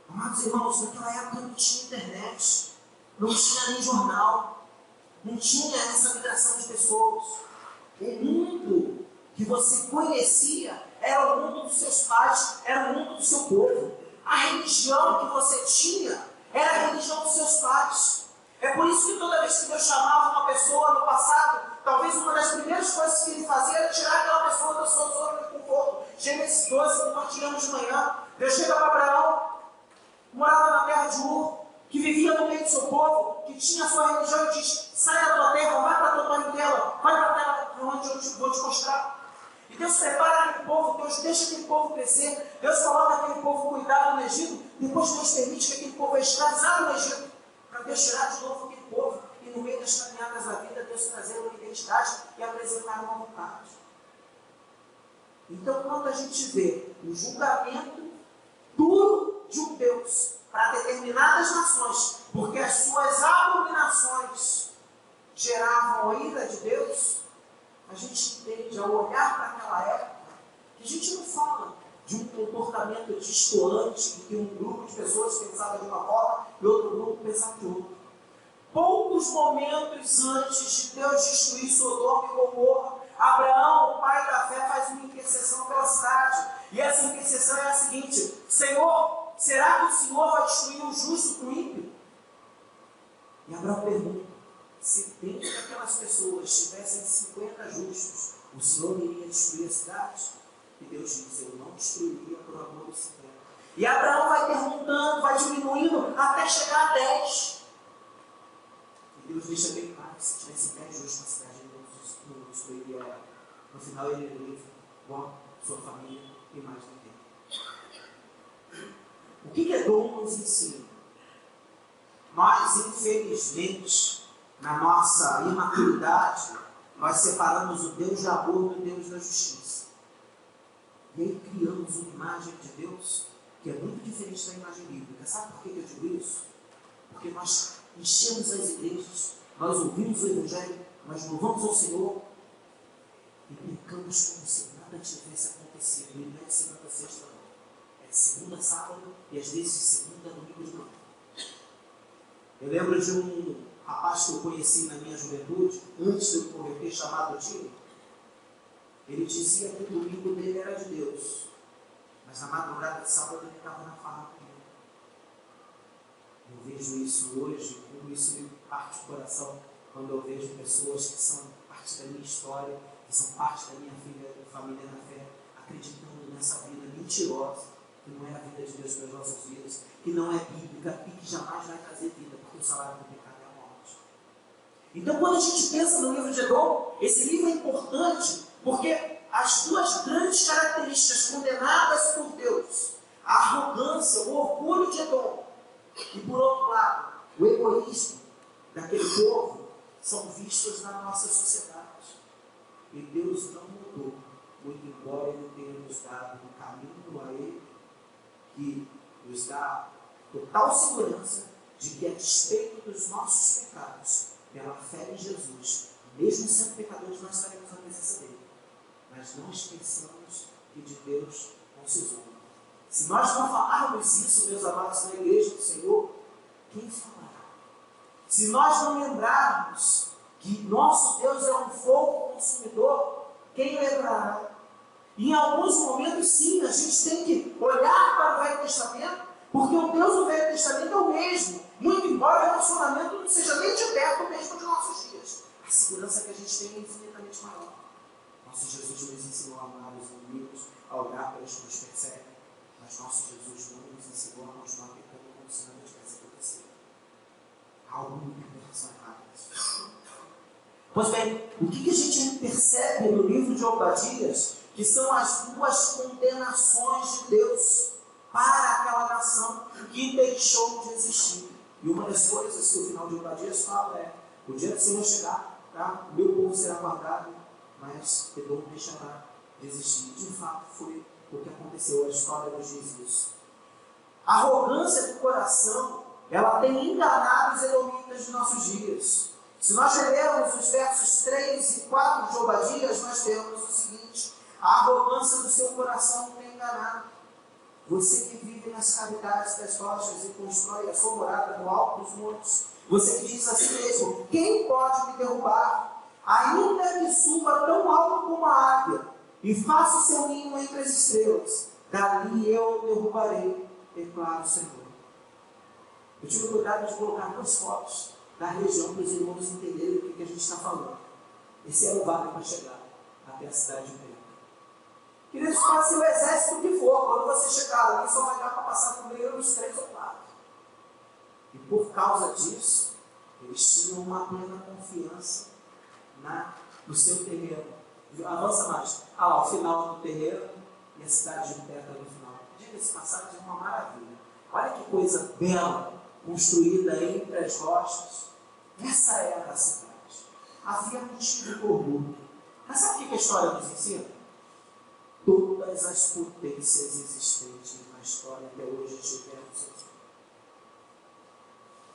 Amados irmãos, naquela época não tinha internet, não tinha nem jornal, não tinha essa migração de pessoas. O mundo que você conhecia era o mundo dos seus pais, era o mundo do seu povo. A religião que você tinha era a religião dos seus pais. É por isso que toda vez que Deus chamava uma pessoa no passado, talvez uma das primeiras coisas que ele fazia era tirar aquela pessoa da sua zona de conforto. Gênesis 12, compartilhamos de manhã. Deus chega para Abraão, morava na terra de Ur, que vivia no meio do seu povo, que tinha a sua religião, e diz: sai da tua terra, vai para a tua parentela, vai para a terra onde eu vou te mostrar. E Deus prepara aquele povo, Deus deixa aquele povo crescer, Deus coloca aquele povo cuidado no Egito, depois Deus permite que aquele povo é escravizado no Egito, para Deus tirar de novo aquele povo, e no meio das caminhadas da vida, Deus trazer uma identidade e apresentar uma vontade. Então, quando a gente vê o julgamento duro de um Deus para determinadas nações, porque as suas abominações geravam a ira de Deus, a gente entende, ao olhar para aquela época, que a gente não fala de um comportamento destoante, em que um grupo de pessoas pensava de uma forma e outro grupo pensava de outra. Poucos momentos antes de Deus destruir Sodoma e Gomorra, Abraão, o pai da fé, faz uma intercessão pela cidade. E essa intercessão é a seguinte: Senhor, será que o Senhor vai destruir o justo com o ímpio? E Abraão pergunta: se dentro daquelas pessoas tivessem 50 justos, o Senhor iria destruir a cidade? E Deus diz: eu não destruiria por amor do 50. E Abraão vai perguntando, vai diminuindo, até chegar a 10. E Deus deixa bem claro que se tivesse 10 justos na cidade, ele não destruiria ela. No final ele livra Ló, sua família e mais ninguém. O que Edom nos ensina? Nós, infelizmente, na nossa imaturidade, nós separamos o Deus de amor do Deus da justiça. E aí criamos uma imagem de Deus que é muito diferente da imagem bíblica. Sabe por que eu digo isso? Porque nós enchemos as igrejas, nós ouvimos o Evangelho, nós louvamos ao Senhor e pecamos como se nada tivesse acontecido. E não é de segunda a sexta, não. É de segunda a sábado e às vezes de segunda a domingo de manhã. Eu lembro de um rapaz que eu conheci na minha juventude, antes de eu me converter, chamado Tio. Ele dizia que o domingo dele era de Deus, mas na madrugada de sábado ele estava na farra comigo. Eu vejo isso hoje, como isso me parte do coração, quando eu vejo pessoas que são parte da minha história, que são parte da minha família na fé, acreditando nessa vida mentirosa, que não é a vida de Deus para as nossas vidas, que não é bíblica e que jamais vai trazer vida, porque o salário do pecado é a morte. Então, quando a gente pensa no livro de Edom, esse livro é importante, porque as duas grandes características condenadas por Deus, a arrogância, o orgulho de Edom, e por outro lado, o egoísmo daquele povo, são vistos na nossa sociedade. E Deus não mudou, muito embora Ele tenha nos dado um caminho a Ele, que nos dá total segurança de que, a despeito dos nossos pecados, pela fé em Jesus, mesmo sendo pecadores, nós estaremos na presença dele. Mas não esqueçamos que de Deus não se zomba. Se nós não falarmos isso, meus amados, na igreja do Senhor, quem falará? Se nós não lembrarmos que nosso Deus é um fogo consumidor, quem lembrará? E em alguns momentos, sim, a gente tem que olhar para o Velho Testamento, porque o Deus do Velho Testamento é o mesmo, muito embora o relacionamento não seja nem de perto o mesmo de nossos dias. A segurança que a gente tem é infinitamente maior. Nosso Jesus nos ensinou a amar os inimigos, a orar pelos que nos perseguem, mas nosso Jesus não nos ensinou a continuar pecando como se nada tivesse acontecido. Há alguma interpretação errada nisso. Pois bem, o que a gente percebe no livro de Obadias, que são as duas condenações de Deus para aquela nação que deixou de existir. E uma das coisas que o final de Obadias fala é: o dia do Senhor chegar, tá? O meu povo será guardado, mas Edom deixará de existir. De fato, foi o que aconteceu. A história nos diz isso. A arrogância do coração, ela tem enganado os edomitas de nossos dias. Se nós lermos os versos 3 e 4 de Obadias, nós temos o seguinte: a arrogância do seu coração tem enganado. Você que vive nas cavidades das rochas e constrói a sua morada no alto dos montes, você que diz a si mesmo: quem pode me derrubar? Ainda que suba tão alto como a águia e faça o seu ninho entre as estrelas, dali eu derrubarei, declara o Senhor. Eu tive cuidado de colocar duas fotos da região para os irmãos entenderem o que a gente está falando. Esse é o vale para chegar até a cidade de Beirute. Queridos, pode ser o exército que for, quando você chegar ali, só vai dar para passar por meio dos 3 ou 4. E por causa disso, eles tinham uma plena confiança no seu terreno. Avança mais. Lá, o final do terreno e a cidade de Beca no final. Diga-se passagem, é uma maravilha. Olha que coisa bela, construída entre as rochas. Essa era a cidade. Havia motivo de orgulho. Mas sabe o que a história nos ensina? Todas as potências existentes na história até hoje estiveram seus.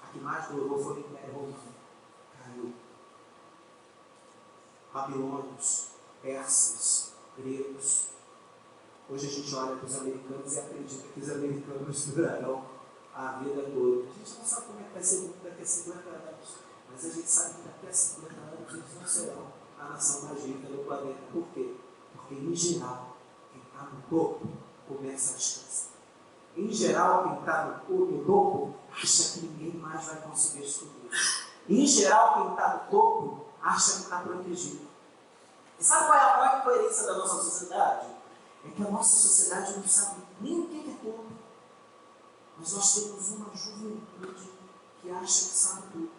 A que mais durou foi o Império Romano. Caiu. Babilônios, persas, gregos. Hoje a gente olha para os americanos e acredita que os americanos durarão a vida toda. A gente não sabe como é que vai ser o mundo daqui a 50 anos, mas a gente sabe que daqui a 50 anos eles não serão a nação mais rica do planeta. Por quê? Porque, em geral, quem está no topo começa a descansar. Em geral, quem está no topo acha que ninguém mais vai conseguir descobrir. Em geral, quem está no topo acha que está protegido. E sabe qual é a maior incoerência da nossa sociedade? É que a nossa sociedade não sabe nem o que é topo. Mas nós temos uma juventude que acha que sabe tudo.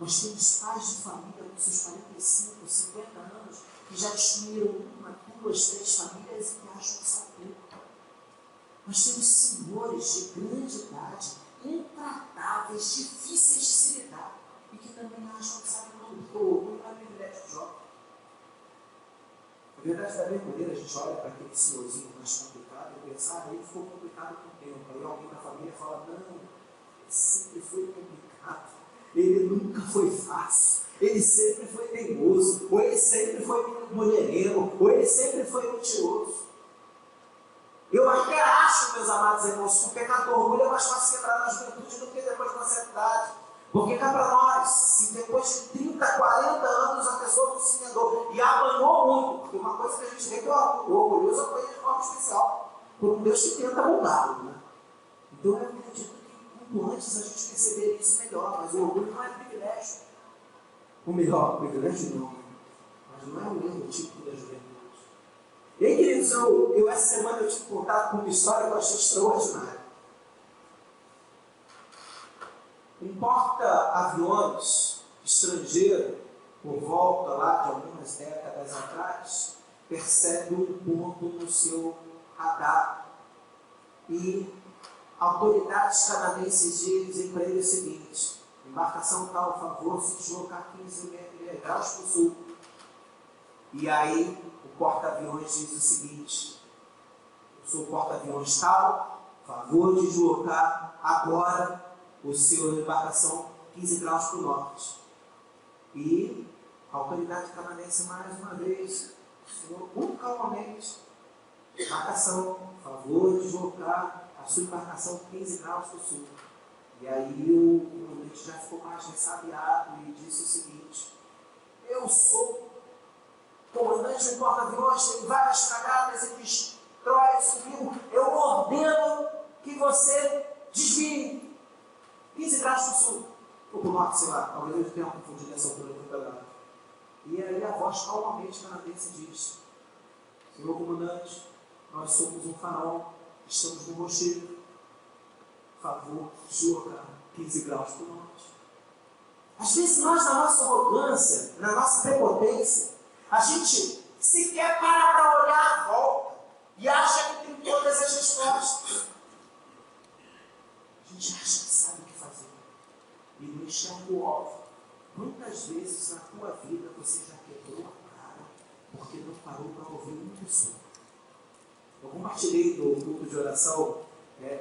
Nós temos pais de família com seus 45, 50 anos que já destruíram 1, 2, 3 famílias e que acham que sabem tudo. Nós temos senhores de grande idade, intratáveis, difíceis de se lidar e que também acham que sabem tudo. Porque o orgulho não é privilégio de jovem. Na verdade, da mesma maneira, a gente olha para aquele senhorzinho mais complicado e pensa: ele ficou complicado com o tempo. Aí alguém da família fala: não, ele sempre foi complicado. Ele nunca foi fácil. Ele sempre foi teimoso. Ou ele sempre foi mulherengo. Ou ele sempre foi mentiroso. Eu até acho, meus amados irmãos, que o pecado do orgulho é mais fácil que entrar na juventude do que depois de uma certa idade. Porque cá para nós, se depois de 30, 40 anos a pessoa não se emendou e apanhou muito, porque uma coisa que a gente vê que o orgulhoso apanha de forma especial, por um Deus que tenta mudá-lo, né? Então eu acredito que quanto antes a gente perceber isso melhor, mas o orgulho não é privilégio. O melhor, privilégio não, mas não é o mesmo tipo da juventude. E aí, queridos, essa semana eu tive contato com uma história que eu achei extraordinária. Um porta-aviões estrangeiro, por volta lá de algumas décadas atrás, percebe um ponto no seu radar e autoridades canadenses dizem para ele o seguinte: embarcação tal, a favor, se deslocar 15 graus para o sul. E aí o porta-aviões diz o seguinte: eu sou o porta-aviões tal, favor de deslocar agora o seu embarcação 15 graus para o norte. E a autoridade canadense mais uma vez, senhor, muito calmamente, embarcação, favor de deslocar a sua embarcação 15 graus para o sul. E aí o comandante já ficou mais ressabiado e disse o seguinte: eu sou comandante do porta-aviões, tem várias fragatas e destroyers comigo, eu ordeno que você desvie 15 graus para o sul, ou para o norte, sei lá, talvez eu tenha confundido essa altura do campeonato. E aí a voz calmamente canadense diz: senhor comandante, nós somos um farol, estamos no rochedo, favor, deslocar 15 graus para o norte. Às vezes nós, na nossa arrogância, na nossa prepotência, a gente sequer para olhar à volta e acha que tem todas as respostas. A gente acha que sabe o que fazer e não enxerga o óbvio. Quantas vezes na tua vida você já quebrou a cara porque não parou para ouvir uma pessoa? Eu compartilhei no grupo de oração,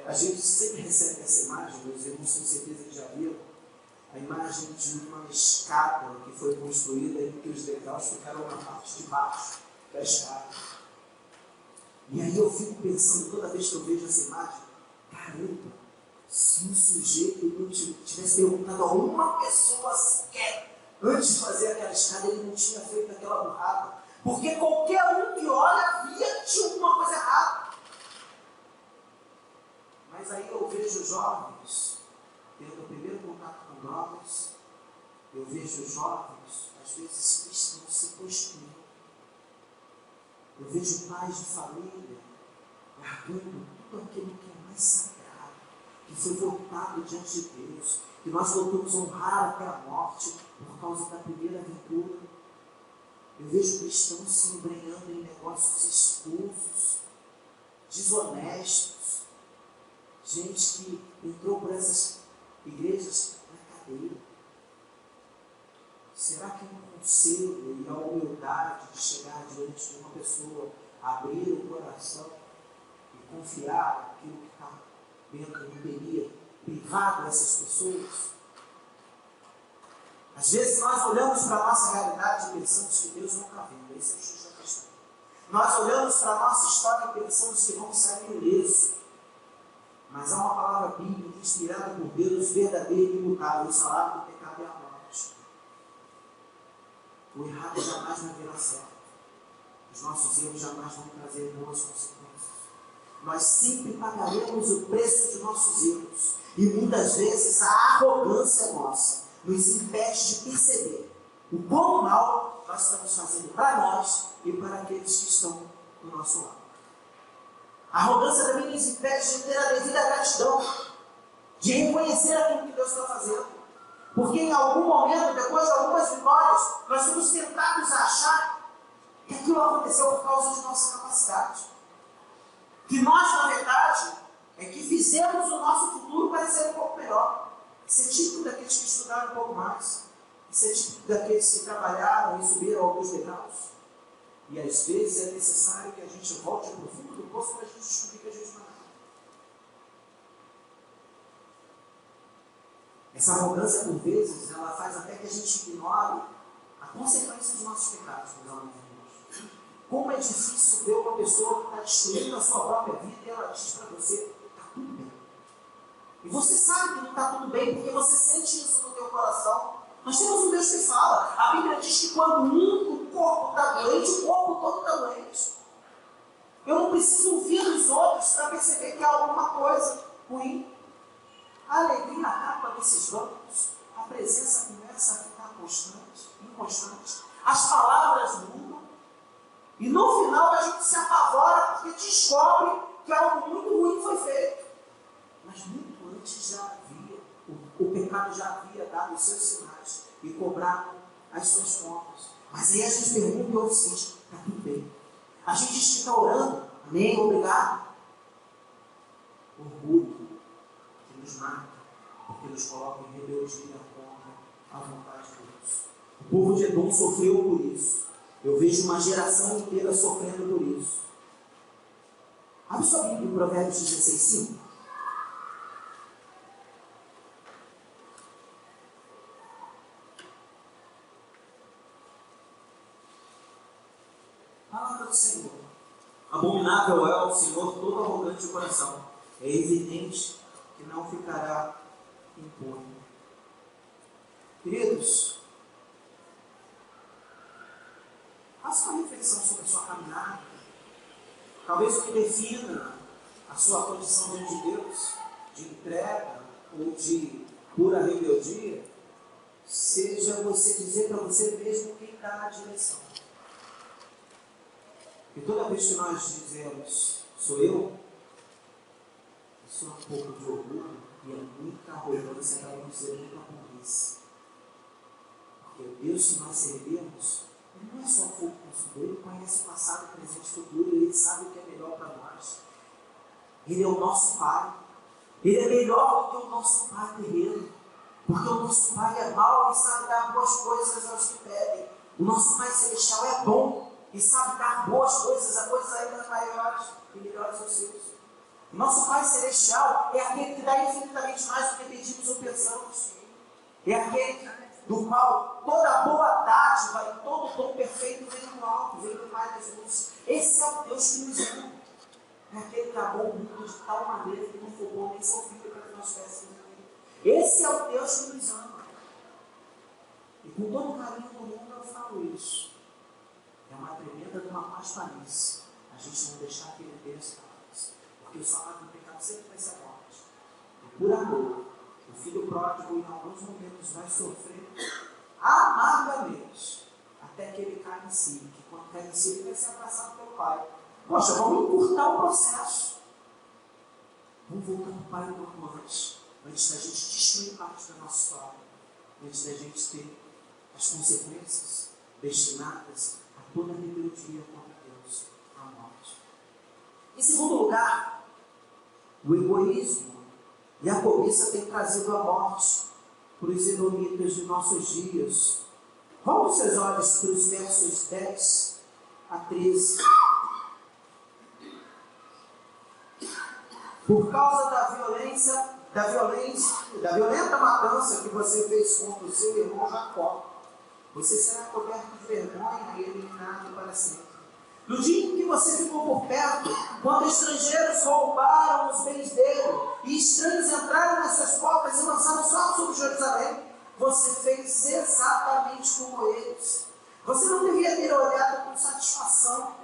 a gente sempre recebe essa imagem, meus irmãos com certeza já viram, a imagem de uma escada que foi construída e que os degraus ficaram na parte de baixo da escada. E aí eu fico pensando, toda vez que eu vejo essa imagem, caramba, se um sujeito não tivesse perguntado a uma pessoa sequer, antes de fazer aquela escada, ele não tinha feito aquela burrada. Porque qualquer um que olha, via que tinha alguma coisa errada. Mas aí eu vejo jovens tendo o primeiro contato com drogas, eu vejo jovens, às vezes cristãos, se prostituindo. Eu vejo pais de família largando tudo aquilo que é mais sagrado, que foi voltado diante de Deus, que nós voltamos a honrar até a morte por causa da primeira aventura. Eu vejo cristãos se embrenhando em negócios escusos, desonestos, gente que entrou por essas igrejas na cadeia. Será que um conselho e a humildade de chegar diante de uma pessoa, abrir o coração e confiar naquilo que está dentro não teria privado essas pessoas? Às vezes nós olhamos para a nossa realidade e pensamos que Deus não está vendo. Esse é o X da questão. Nós olhamos para a nossa história e pensamos que vamos sair ileso. Mas há uma palavra bíblica inspirada por Deus, verdadeira e imutável. O salário do pecado é a morte. O errado jamais vai virar certo. Os nossos erros jamais vão trazer boas consequências. Nós sempre pagaremos o preço de nossos erros. E muitas vezes a arrogância nossa nos impede de perceber o quão mal nós estamos fazendo para nós e para aqueles que estão do nosso lado. A arrogância também nos impede de ter a devida gratidão, de reconhecer aquilo que Deus está fazendo. Porque em algum momento, depois de algumas vitórias, nós somos tentados a achar que aquilo aconteceu por causa de nossa capacidade. Que nós, na verdade, é que fizemos o nosso futuro parecer um pouco melhor. Isso é típico daqueles que estudaram um pouco mais. Isso é típico daqueles que trabalharam e subiram alguns degraus. E às vezes é necessário que a gente volte para o fundo do poço para a gente descobrir que a gente não é. Essa arrogância, por vezes, ela faz até que a gente ignore a consequência dos nossos pecados, meus amigos. Como é difícil ver uma pessoa que está destruindo a sua própria vida e ela diz para você: está tudo bem. E você sabe que não está tudo bem porque você sente isso no teu coração. Nós temos um Deus que fala. A Bíblia diz que quando o corpo está doente, o corpo todo está doente. Eu não preciso ouvir dos outros para perceber que há alguma coisa ruim. A alegria acaba nesses bancos. A presença começa a ficar constante, inconstante. As palavras mudam. E no final a gente se apavora porque descobre que algo muito ruim foi feito. Mas muito antes já havia, o pecado já havia dado os seus sinais e cobrado as suas contas. Mas aí a gente pergunta o seguinte: está tudo bem. A gente diz que está orando. Amém, obrigado. Orgulho que nos mata, porque nos coloca em rebeldia contra a vontade de Deus. O povo de Edom sofreu por isso. Eu vejo uma geração inteira sofrendo por isso. Abre sua Bíblia em Provérbios 16:5. Palavra do Senhor. Abominável é ao Senhor todo arrogante de coração. É evidente que não ficará impune. Queridos, faça uma reflexão sobre a sua caminhada. Talvez o que defina a sua condição diante de Deus, de entrega ou de pura rebeldia, seja você dizer para você mesmo quem dá a direção. E toda vez que nós dizemos, sou eu, isso é um pouco de orgulho e é muita arrogância para não dizer muita burrice. Porque o Deus que nós servimos, Ele não é só fogo consumidor, Ele conhece o passado, o presente e o futuro, Ele sabe o que é melhor para nós. Ele é o nosso Pai. Ele é melhor do que o nosso Pai terreno. Porque o nosso Pai é mau e sabe dar boas coisas aos que pedem. O nosso Pai Celestial é bom e sabe dar boas coisas a coisas ainda maiores e melhores aos seus. O nosso Pai Celestial é aquele que dá infinitamente mais do que pedimos ou pensamos. É aquele do qual toda boa dádiva e todo dom perfeito vem do alto, vem do Pai das luzes. Esse é o Deus que nos ama. É aquele que amou o mundo de tal maneira que não roubou nem seu filho para que nós pudéssemos nele. Esse é o Deus que nos ama. E com todo o carinho do mundo eu falo isso. É uma tremenda de uma paspalice a gente não deixar que ele tenha as palavras. Porque o salário do pecado sempre vai ser a morte. E por amor, o filho pródigo em alguns momentos vai sofrer amargamente até que ele caia em si. Que quando cair em si, ele vai ser abraçado pelo Pai. Poxa, vamos encurtar o processo. Vamos voltar para o Pai normante, antes da gente destruir parte da nossa história, antes da gente ter as consequências destinadas a toda rebeldia contra Deus, a morte. Em segundo lugar, o egoísmo e a cobiça têm trazido a morte para os edomitas de nossos dias. Volte seus olhos para os versos 10 a 13. Por causa da violenta matança que você fez contra o seu irmão Jacó, você será coberto de vergonha e eliminado para sempre. No dia em que você ficou por perto, quando estrangeiros roubaram os bens dele, e estranhos entraram nas suas portas e lançaram sorte sobre Jerusalém, você fez exatamente como eles. Você não devia ter olhado com satisfação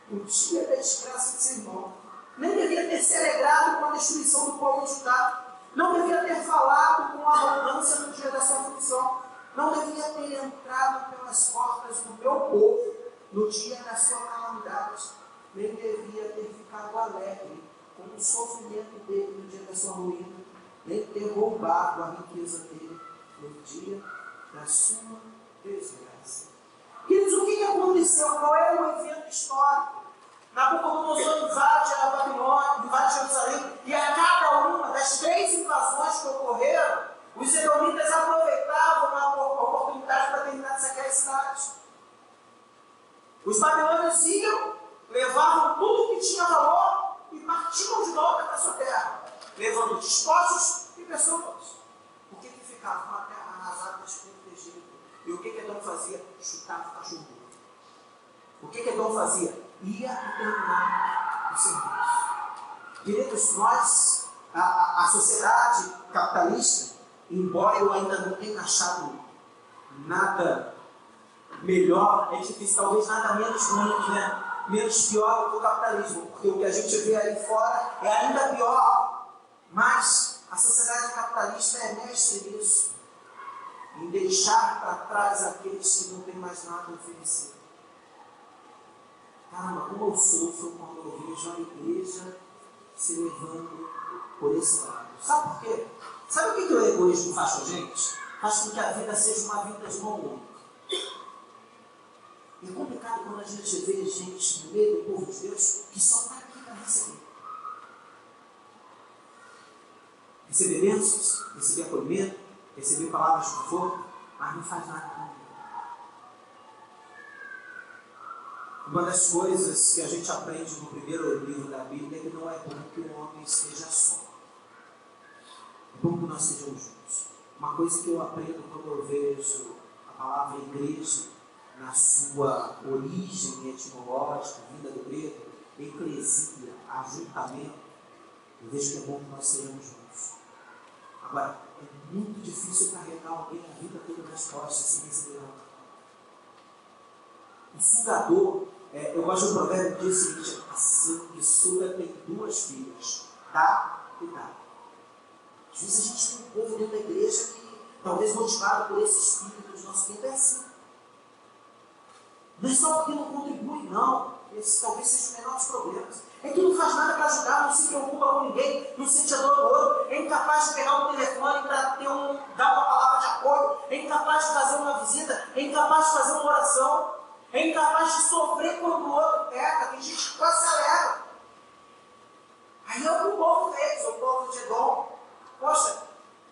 o dia da desgraça de seu irmão. Nem devia ter se alegrado com a destruição do povo de Judá. Não devia ter falado com arrogância no dia da sua aflição. Não devia ter entrado pelas portas do meu povo no dia da sua calamidade. Nem devia ter ficado alegre com o sofrimento dele no dia da sua ruína. Nem ter roubado a riqueza dele no dia da sua desgraça. Queridos, o que aconteceu? Qual é o evento histórico? Nabucodonosor invade a Babilônia, invade Jerusalém, e a cada uma das 3 invasões que ocorreram, os edomitas aproveitavam a oportunidade para terminar de saquear a cidade. Os babilônios iam, levavam tudo que tinha valor e partiam de volta para a sua terra, levando despojos e pessoas. O que ficava? Uma terra arrasada, desprotegida. E o que Edom fazia? Chutava o cachorro. O que Edom fazia? Ia terminar o serviço. Queridos, nós, a sociedade capitalista, embora eu ainda não tenha achado nada melhor, é difícil, talvez nada menos ruim, né? Menos pior do que o capitalismo, porque o que a gente vê aí fora é ainda pior. Mas a sociedade capitalista é mestre nisso, em deixar para trás aqueles que não têm mais nada a oferecer. Caramba, como eu sofro quando eu vejo a igreja se levando por esse lado. Sabe por quê? Sabe o que o egoísmo faz com a gente? Faz com que a vida seja uma vida de mão única. É complicado quando a gente vê gente no meio do povo de Deus que só está aqui para receber. Receber bênçãos, receber acolhimento, receber palavras de conforto, mas não faz nada com ninguém. Uma das coisas que a gente aprende no primeiro livro da Bíblia é que não é bom que o homem esteja só. É bom que nós estejamos juntos. Uma coisa que eu aprendo quando eu vejo a palavra igreja na sua origem etimológica, vinda do grego, eclesia, ajuntamento, eu vejo que é bom que nós estejamos juntos. Agora, é muito difícil carregar alguém a vida toda nas costas sem receber nada. O sugador, eu gosto do provérbio que diz o seguinte: a sanguessuga tem duas filhas, dá e dá. Às vezes a gente tem um povo dentro da igreja que, talvez motivado por esse espírito do nosso tempo, é assim. Não é só porque não contribui, não. Esse talvez seja os menores problemas. É que não faz nada para ajudar, não se preocupa com ninguém, não sente a dor do outro, é incapaz de pegar um telefone para dar uma palavra de apoio, é incapaz de fazer uma visita, é incapaz de fazer uma oração, é incapaz de sofrer quando o outro peca. Tem gente que quase se alegra. Aí é o que o povo fez, o povo de Edom. Poxa,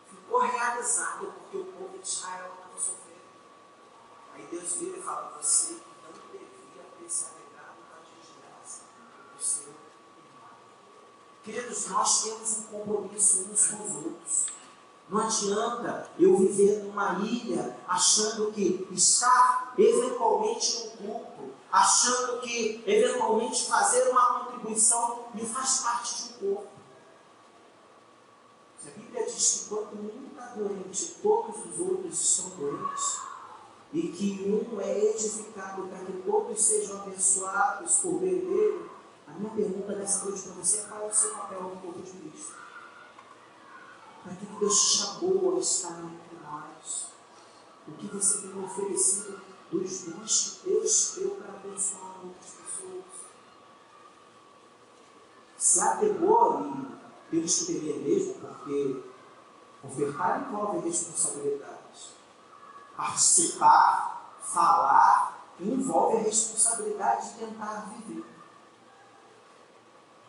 ficou realizado porque o povo de Israel não estava sofrendo. Aí Deus vira e fala: você não devia ter se alegrado da desgraça do seu irmão. Queridos, nós temos um compromisso uns com os outros. Não adianta eu viver numa ilha achando que estar eventualmente no culto, achando que eventualmente fazer uma contribuição me faz parte de um corpo. A Bíblia diz que quando um está doente, todos os outros estão doentes, e que um é edificado para que todos sejam abençoados por meio dele. A minha pergunta nessa noite para você é: qual é o seu papel no corpo de Cristo? Para que Deus chamou a estar entre nós? O que você tem oferecido dos dons que Deus deu para abençoar outras pessoas? Se apegou, e temos que temer mesmo, porque ofertar envolve responsabilidades. Participar, falar, envolve a responsabilidade de tentar viver.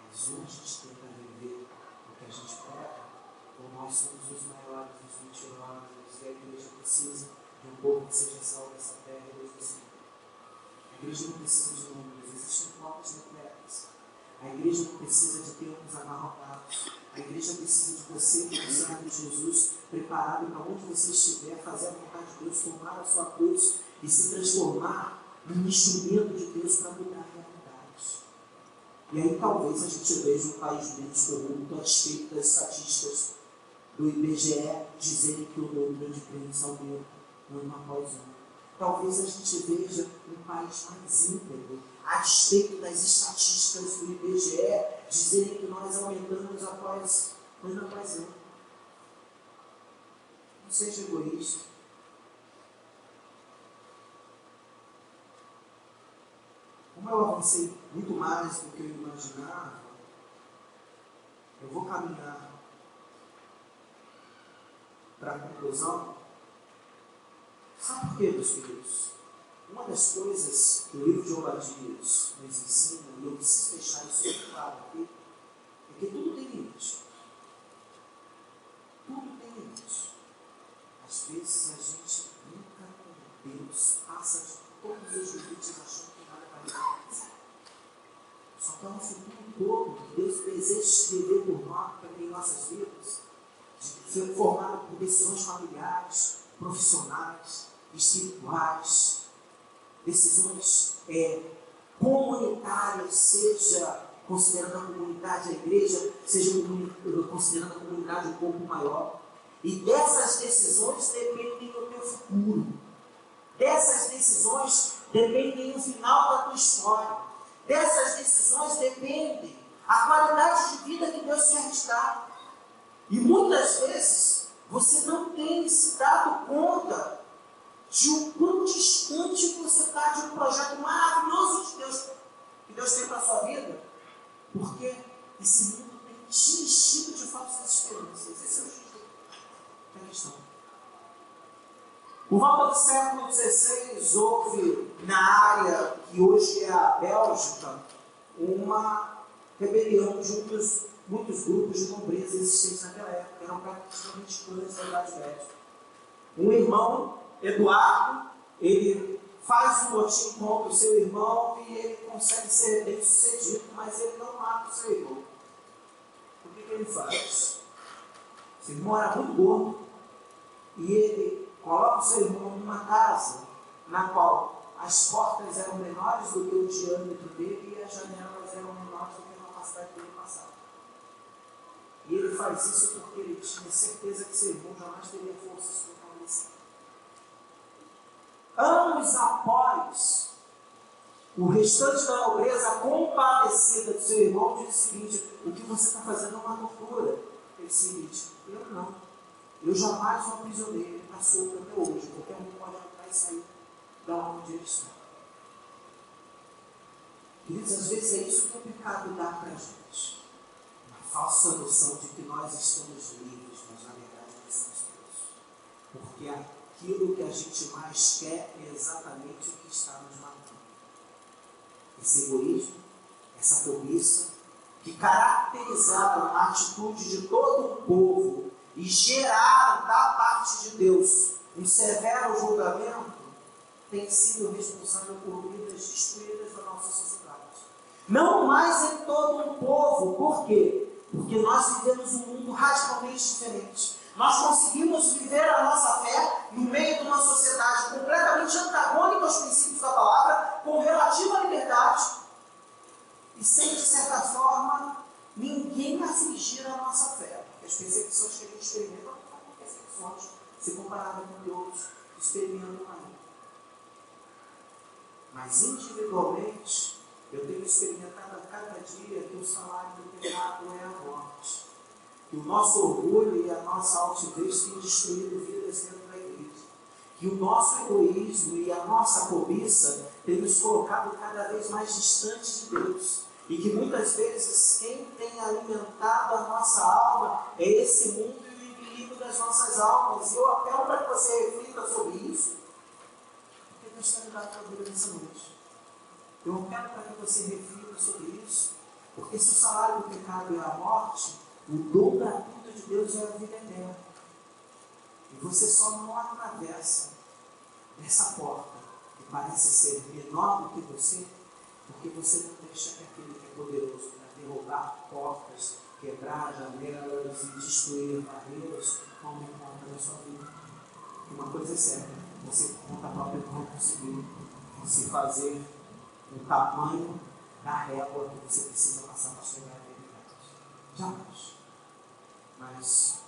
Mas ou a gente tenta viver o que a gente prega, ou nós somos os maiores, os mentirosos, e a igreja precisa de um povo que seja salvo nessa terra e Deus assim. A igreja não precisa de números, existem flocos nucleares. A igreja não precisa de termos amarrotados. A igreja precisa de você, como servo de Jesus, preparado para onde você estiver, fazer a vontade de Deus, tomar a sua cruz e se transformar num instrumento de Deus para mudar a realidade. E aí talvez a gente veja um país menos corrupto a despeito das estatísticas do IBGE dizerem que o número de crentes aumenta ano após ano. Talvez a gente veja um país mais íntegro, a despeito das estatísticas do IBGE dizerem que nós aumentamos ano após ano. Não seja egoísta. Como eu avancei muito mais do que eu imaginava, eu vou caminhar para a conclusão. Sabe por quê, meus queridos? Uma das coisas que o livro de Obadias nos ensina, e eu preciso deixar isso muito claro aqui, é que tudo tem limite. Tudo tem limite. Às vezes a gente brinca com Deus, passa de todos os limites achando que nada vai acontecer. Só que há um futuro todo que Deus deseja escrever por nós, em nossas vidas, de ser formado por decisões familiares, profissionais, espirituais, decisões comunitárias, seja considerando a comunidade a igreja, seja considerando a comunidade um pouco maior. E dessas decisões dependem do teu futuro. Dessas decisões dependem o final da tua história. Dessas decisões dependem a qualidade de vida que Deus quer te dar. E muitas vezes você não tem se dado conta de o quão distante você está de um projeto maravilhoso de Deus, que Deus tem para a sua vida, porque esse mundo tem te enchido de falsas esperanças. Esse é o jeito da questão. Por volta do século XVI, houve na área que hoje é a Bélgica uma rebelião de muitos grupos de nobreza existentes naquela época. Eram praticamente todas da Idade Média. Um irmão, Eduardo, ele faz um motim contra o seu irmão e ele consegue ser bem sucedido, mas ele não mata o seu irmão. O que ele faz? Seu irmão era muito gordo e ele coloca o seu irmão numa casa na qual as portas eram menores do que o diâmetro dele e as janelas eram menores do que a capacidade dele passar. E ele faz isso porque ele tinha certeza que seu irmão jamais teria forças para estabelecer. Anos após, o restante da nobreza compadecida do seu irmão diz o seguinte: o que você está fazendo é uma loucura. Ele disse: eu não. Eu jamais o aprisionei, ele está solto até hoje. Qualquer um pode entrar e sair da onde ele está. Queridos, às vezes é isso que o pecado dá para a gente. Uma falsa noção de que nós estamos livres, mas na verdade nós estamos presos. Porque aquilo que a gente mais quer é exatamente o que está nos matando. Esse egoísmo, essa cobiça, que caracterizaram a atitude de todo o povo e geraram da parte de Deus um severo julgamento, tem sido responsável por vidas destruídas da nossa sociedade. Não mais em todo um povo. Por quê? Porque nós vivemos um mundo radicalmente diferente. Nós conseguimos viver a nossa fé no meio de uma sociedade completamente antagônica aos princípios da palavra, com relativa liberdade, e sem, de certa forma, ninguém afligir a nossa fé. Porque as perseguições que a gente experimenta não são perseguições se comparada com Deus experimentando ainda. Mas individualmente, eu tenho experimentado a cada dia que o salário do pecado é a morte. Que o nosso orgulho e a nossa altivez têm destruído vidas dentro da igreja. Que o nosso egoísmo e a nossa cobiça têm nos colocado cada vez mais distantes de Deus. E que muitas vezes quem tem alimentado a nossa alma é esse mundo e o inimigo das nossas almas. E eu apelo para que você reflita sobre isso, porque Deus está me dando a tua vida nessa noite. Eu apelo para que você reflita sobre isso, porque se o salário do pecado é a morte, o dom gratuito de Deus é a vida eterna. E você só não atravessa essa porta, que parece ser menor do que você, porque você não deixa que aquele que é poderoso para derrubar portas, quebrar janelas e destruir barreiras, tome conta da sua vida. E uma coisa é certa: você por conta própria não vai conseguir se fazer o tamanho da régua que você precisa passar para chegar à eternidade. Jamais. Mas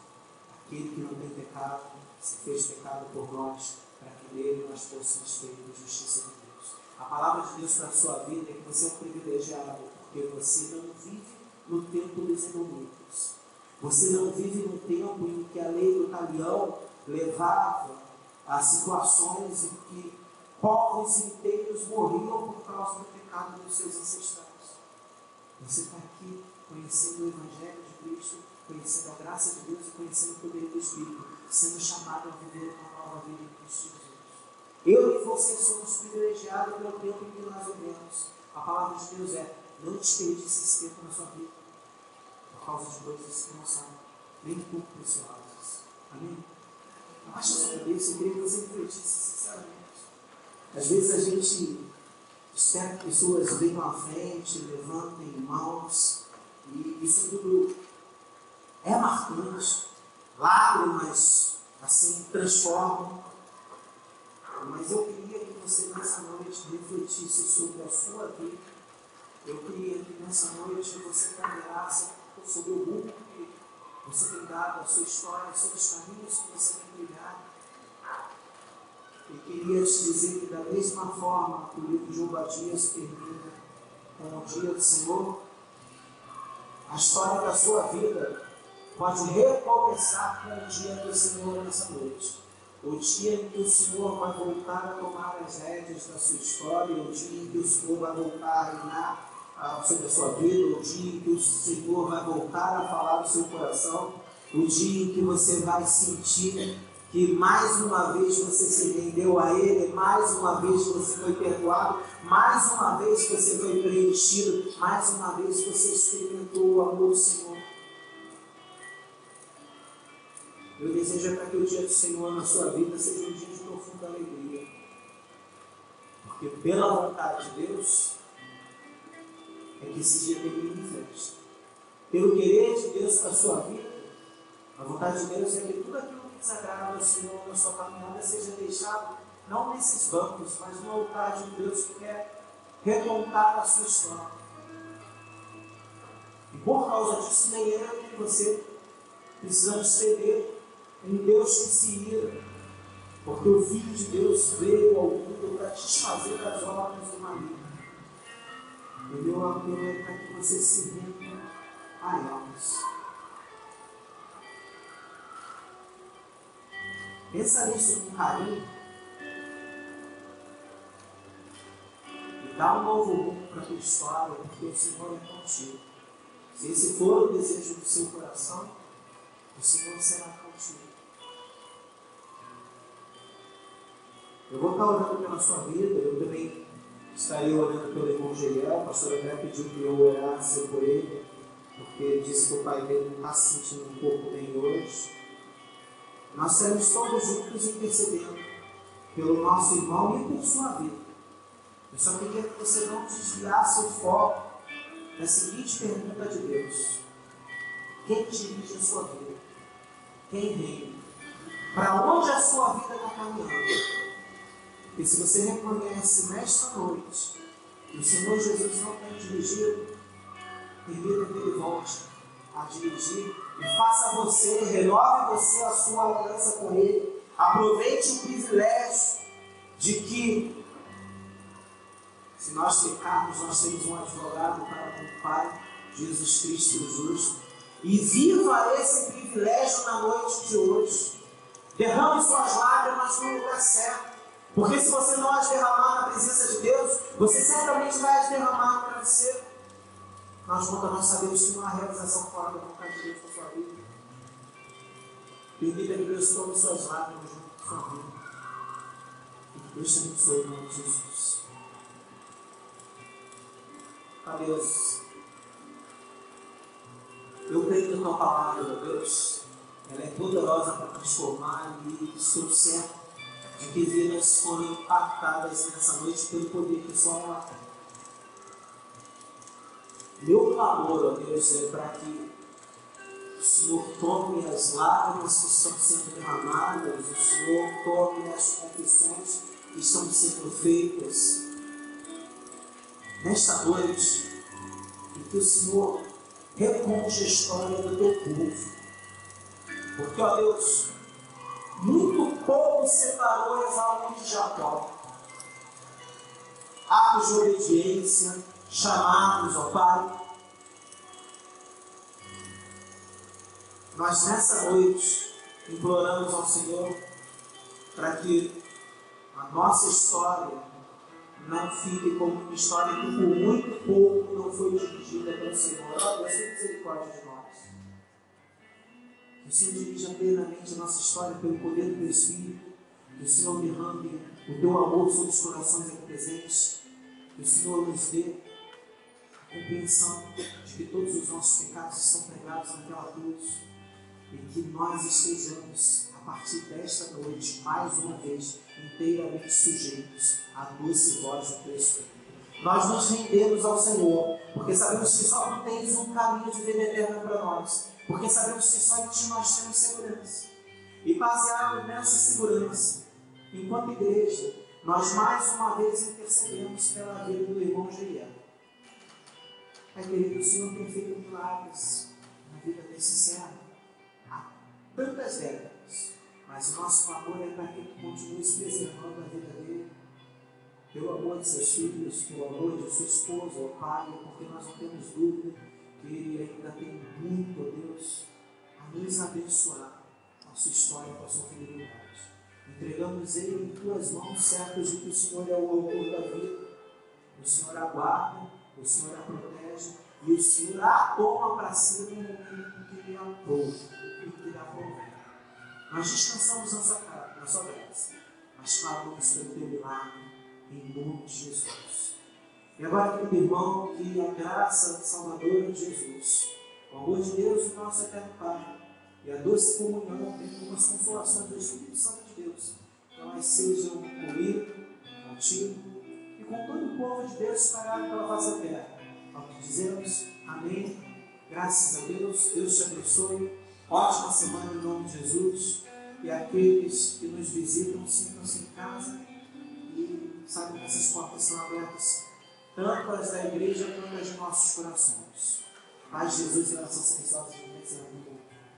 aquele que não tem pecado se fez pecado por nós, para que nele nós fôssemos feitos justiça de Deus. A palavra de Deus para a sua vida é que você é um privilegiado, porque você não vive no tempo dos inimigos. Você não vive no tempo em que a lei do talião levava a situações em que povos inteiros morriam por causa do pecado dos seus ancestrais. Você está aqui conhecendo o Evangelho de Cristo, conhecendo a graça de Deus e conhecendo o poder do Espírito, sendo chamado a viver uma nova vida em Cristo Jesus. Eu e você somos privilegiados pelo tempo em que nós vivemos. A palavra de Deus é: não desperdice esse tempo na sua vida por causa de coisas que não são nem um pouco preciosas. Amém? Abaixa a sua cabeça, eu queria que você refletisse sinceramente. Às vezes a gente espera que pessoas venham à frente, levantem mãos, e isso tudo é marcante. Lágrimas assim transformam. Mas eu queria que você nessa noite refletisse sobre a sua vida. Eu queria que nessa noite você ponderasse sobre o rumo que você tem dado, a sua história, sobre os caminhos que você tem trilhado. E queria te dizer que da mesma forma que o livro de Obadias termina com o dia do Senhor, a história da sua vida pode recomeçar com o dia do Senhor nessa noite. O dia em que o Senhor vai voltar a tomar as rédeas da sua história, o dia em que o Senhor vai voltar a reinar sobre a sua vida, o dia em que o Senhor vai voltar a falar do seu coração, o dia em que você vai sentir que mais uma vez você se rendeu a Ele, mais uma vez você foi perdoado, mais uma vez você foi preenchido, mais uma vez você experimentou o amor do Senhor. Meu desejo é para que o dia do Senhor na sua vida seja um dia de profunda alegria. Porque pela vontade de Deus, é que esse dia termine em festa. Pelo querer de Deus para a sua vida, a vontade de Deus é que tudo aquilo que desagrada ao Senhor na sua caminhada seja deixado, não nesses bancos, mas no altar de Deus que quer recontar a sua história. E por causa disso, nem eu nem você precisamos ceder em Deus que se ira, porque o Filho de Deus veio ao mundo para desfazer das obras do maligno. O meu apelo é para que você se renda a elas. Pensa nisso com carinho e dá um novo rumo para a tua história, porque o Senhor é contigo. Se esse for o desejo do seu coração, o Senhor será contigo. Eu vou estar orando pela sua vida, eu também estarei orando pelo irmão Geriel. O pastor André pediu que eu orasse por ele, porque ele disse que o pai dele não está se sentindo um pouco bem hoje. Nós estaremos todos juntos intercedendo pelo nosso irmão e por sua vida. Eu só queria que você não desviasse o foco da seguinte pergunta de Deus: quem dirige a sua vida? Quem reina? Para onde a sua vida está caminhando? Porque se você reconhece nesta noite que o Senhor Jesus não tem dirigido, permita que Ele volte a dirigir e faça você, renove você a sua aliança com Ele. Aproveite o privilégio de que, se nós pecarmos, nós temos um advogado para com o Pai, Jesus Cristo o justo. E viva esse privilégio na noite de hoje. Derrame suas lágrimas no lugar certo. Porque se você não as derramar na presença de Deus, você certamente vai as derramar no travesseiro. Nós sabemos que não há realização fora da vontade de Deus na sua vida. Permita que Deus tome suas lágrimas junto com sua vida. E que Deus te abençoe em nome de Jesus. Ó Deus, eu creio que a tua palavra, Deus, ela é poderosa para transformar, e estou certo de que vidas foram impactadas nessa noite pelo poder que só ela tem. Meu clamor, ó Deus, é para que o Senhor tome as lágrimas que estão sendo derramadas, o Senhor tome as confissões que estão sendo feitas nesta noite, e que o Senhor reconte a história do teu povo. Porque, ó Deus, muito pouco separou Esaú de Jacó. Atos de obediência, chamados, ó Pai. Nós nessa noite imploramos ao Senhor para que a nossa história não fique como uma história que por muito pouco não foi dirigida pelo Senhor. Ó Deus, tenha misericórdia de nós. Que o Senhor dirija plenamente a nossa história pelo poder do teu Espírito. Que o Senhor derrame o teu amor sobre os corações aqui presentes. Que o Senhor nos dê a compreensão de que todos os nossos pecados estão pregados naquela cruz. E que nós estejamos, a partir desta noite, mais uma vez, inteiramente sujeitos à doce voz do teu Espírito. Nós nos rendemos ao Senhor, porque sabemos que só tu tens um caminho de vida eterna para nós. Porque sabemos que só em ti nós temos segurança. E baseado nessa segurança, enquanto igreja, nós mais uma vez intercedemos pela vida do irmão Geriel. Pai querido, o Senhor tem feito milagres na vida desse servo há tantas décadas, mas o nosso clamor é para que tu continues preservando a vida dele, pelo amor de seus filhos, pelo amor de sua esposa, ó Pai, porque nós não temos dúvida que ele ainda tem muito, ó Deus, a nos abençoar a sua história com a sua fidelidade. Entregamos ele em tuas mãos, certos de que o Senhor é o autor da vida, o Senhor aguarda, o Senhor a protege e o Senhor a toma para si no momento em que lhe aprouve e que lhe aprouver. Nós descansamos na sua graça, mas falamos pelo teu milagre, em nome de Jesus. E agora, querido irmão, que a graça salvadora de Jesus, o amor de Deus, o nosso eterno Pai, e a doce comunhão com as consolações do Espírito Santo de Deus, elas sejam comigo, contigo e com todo o povo de Deus espalhado pela face da terra. Ao que dizemos, amém. Graças a Deus, Deus te abençoe. Ótima semana em nome de Jesus. E aqueles que nos visitam, sintam-se em casa e saibam que essas portas são abertas, tanto as da igreja quanto as de nossos corações. Paz de Jesus e oração silenciosa de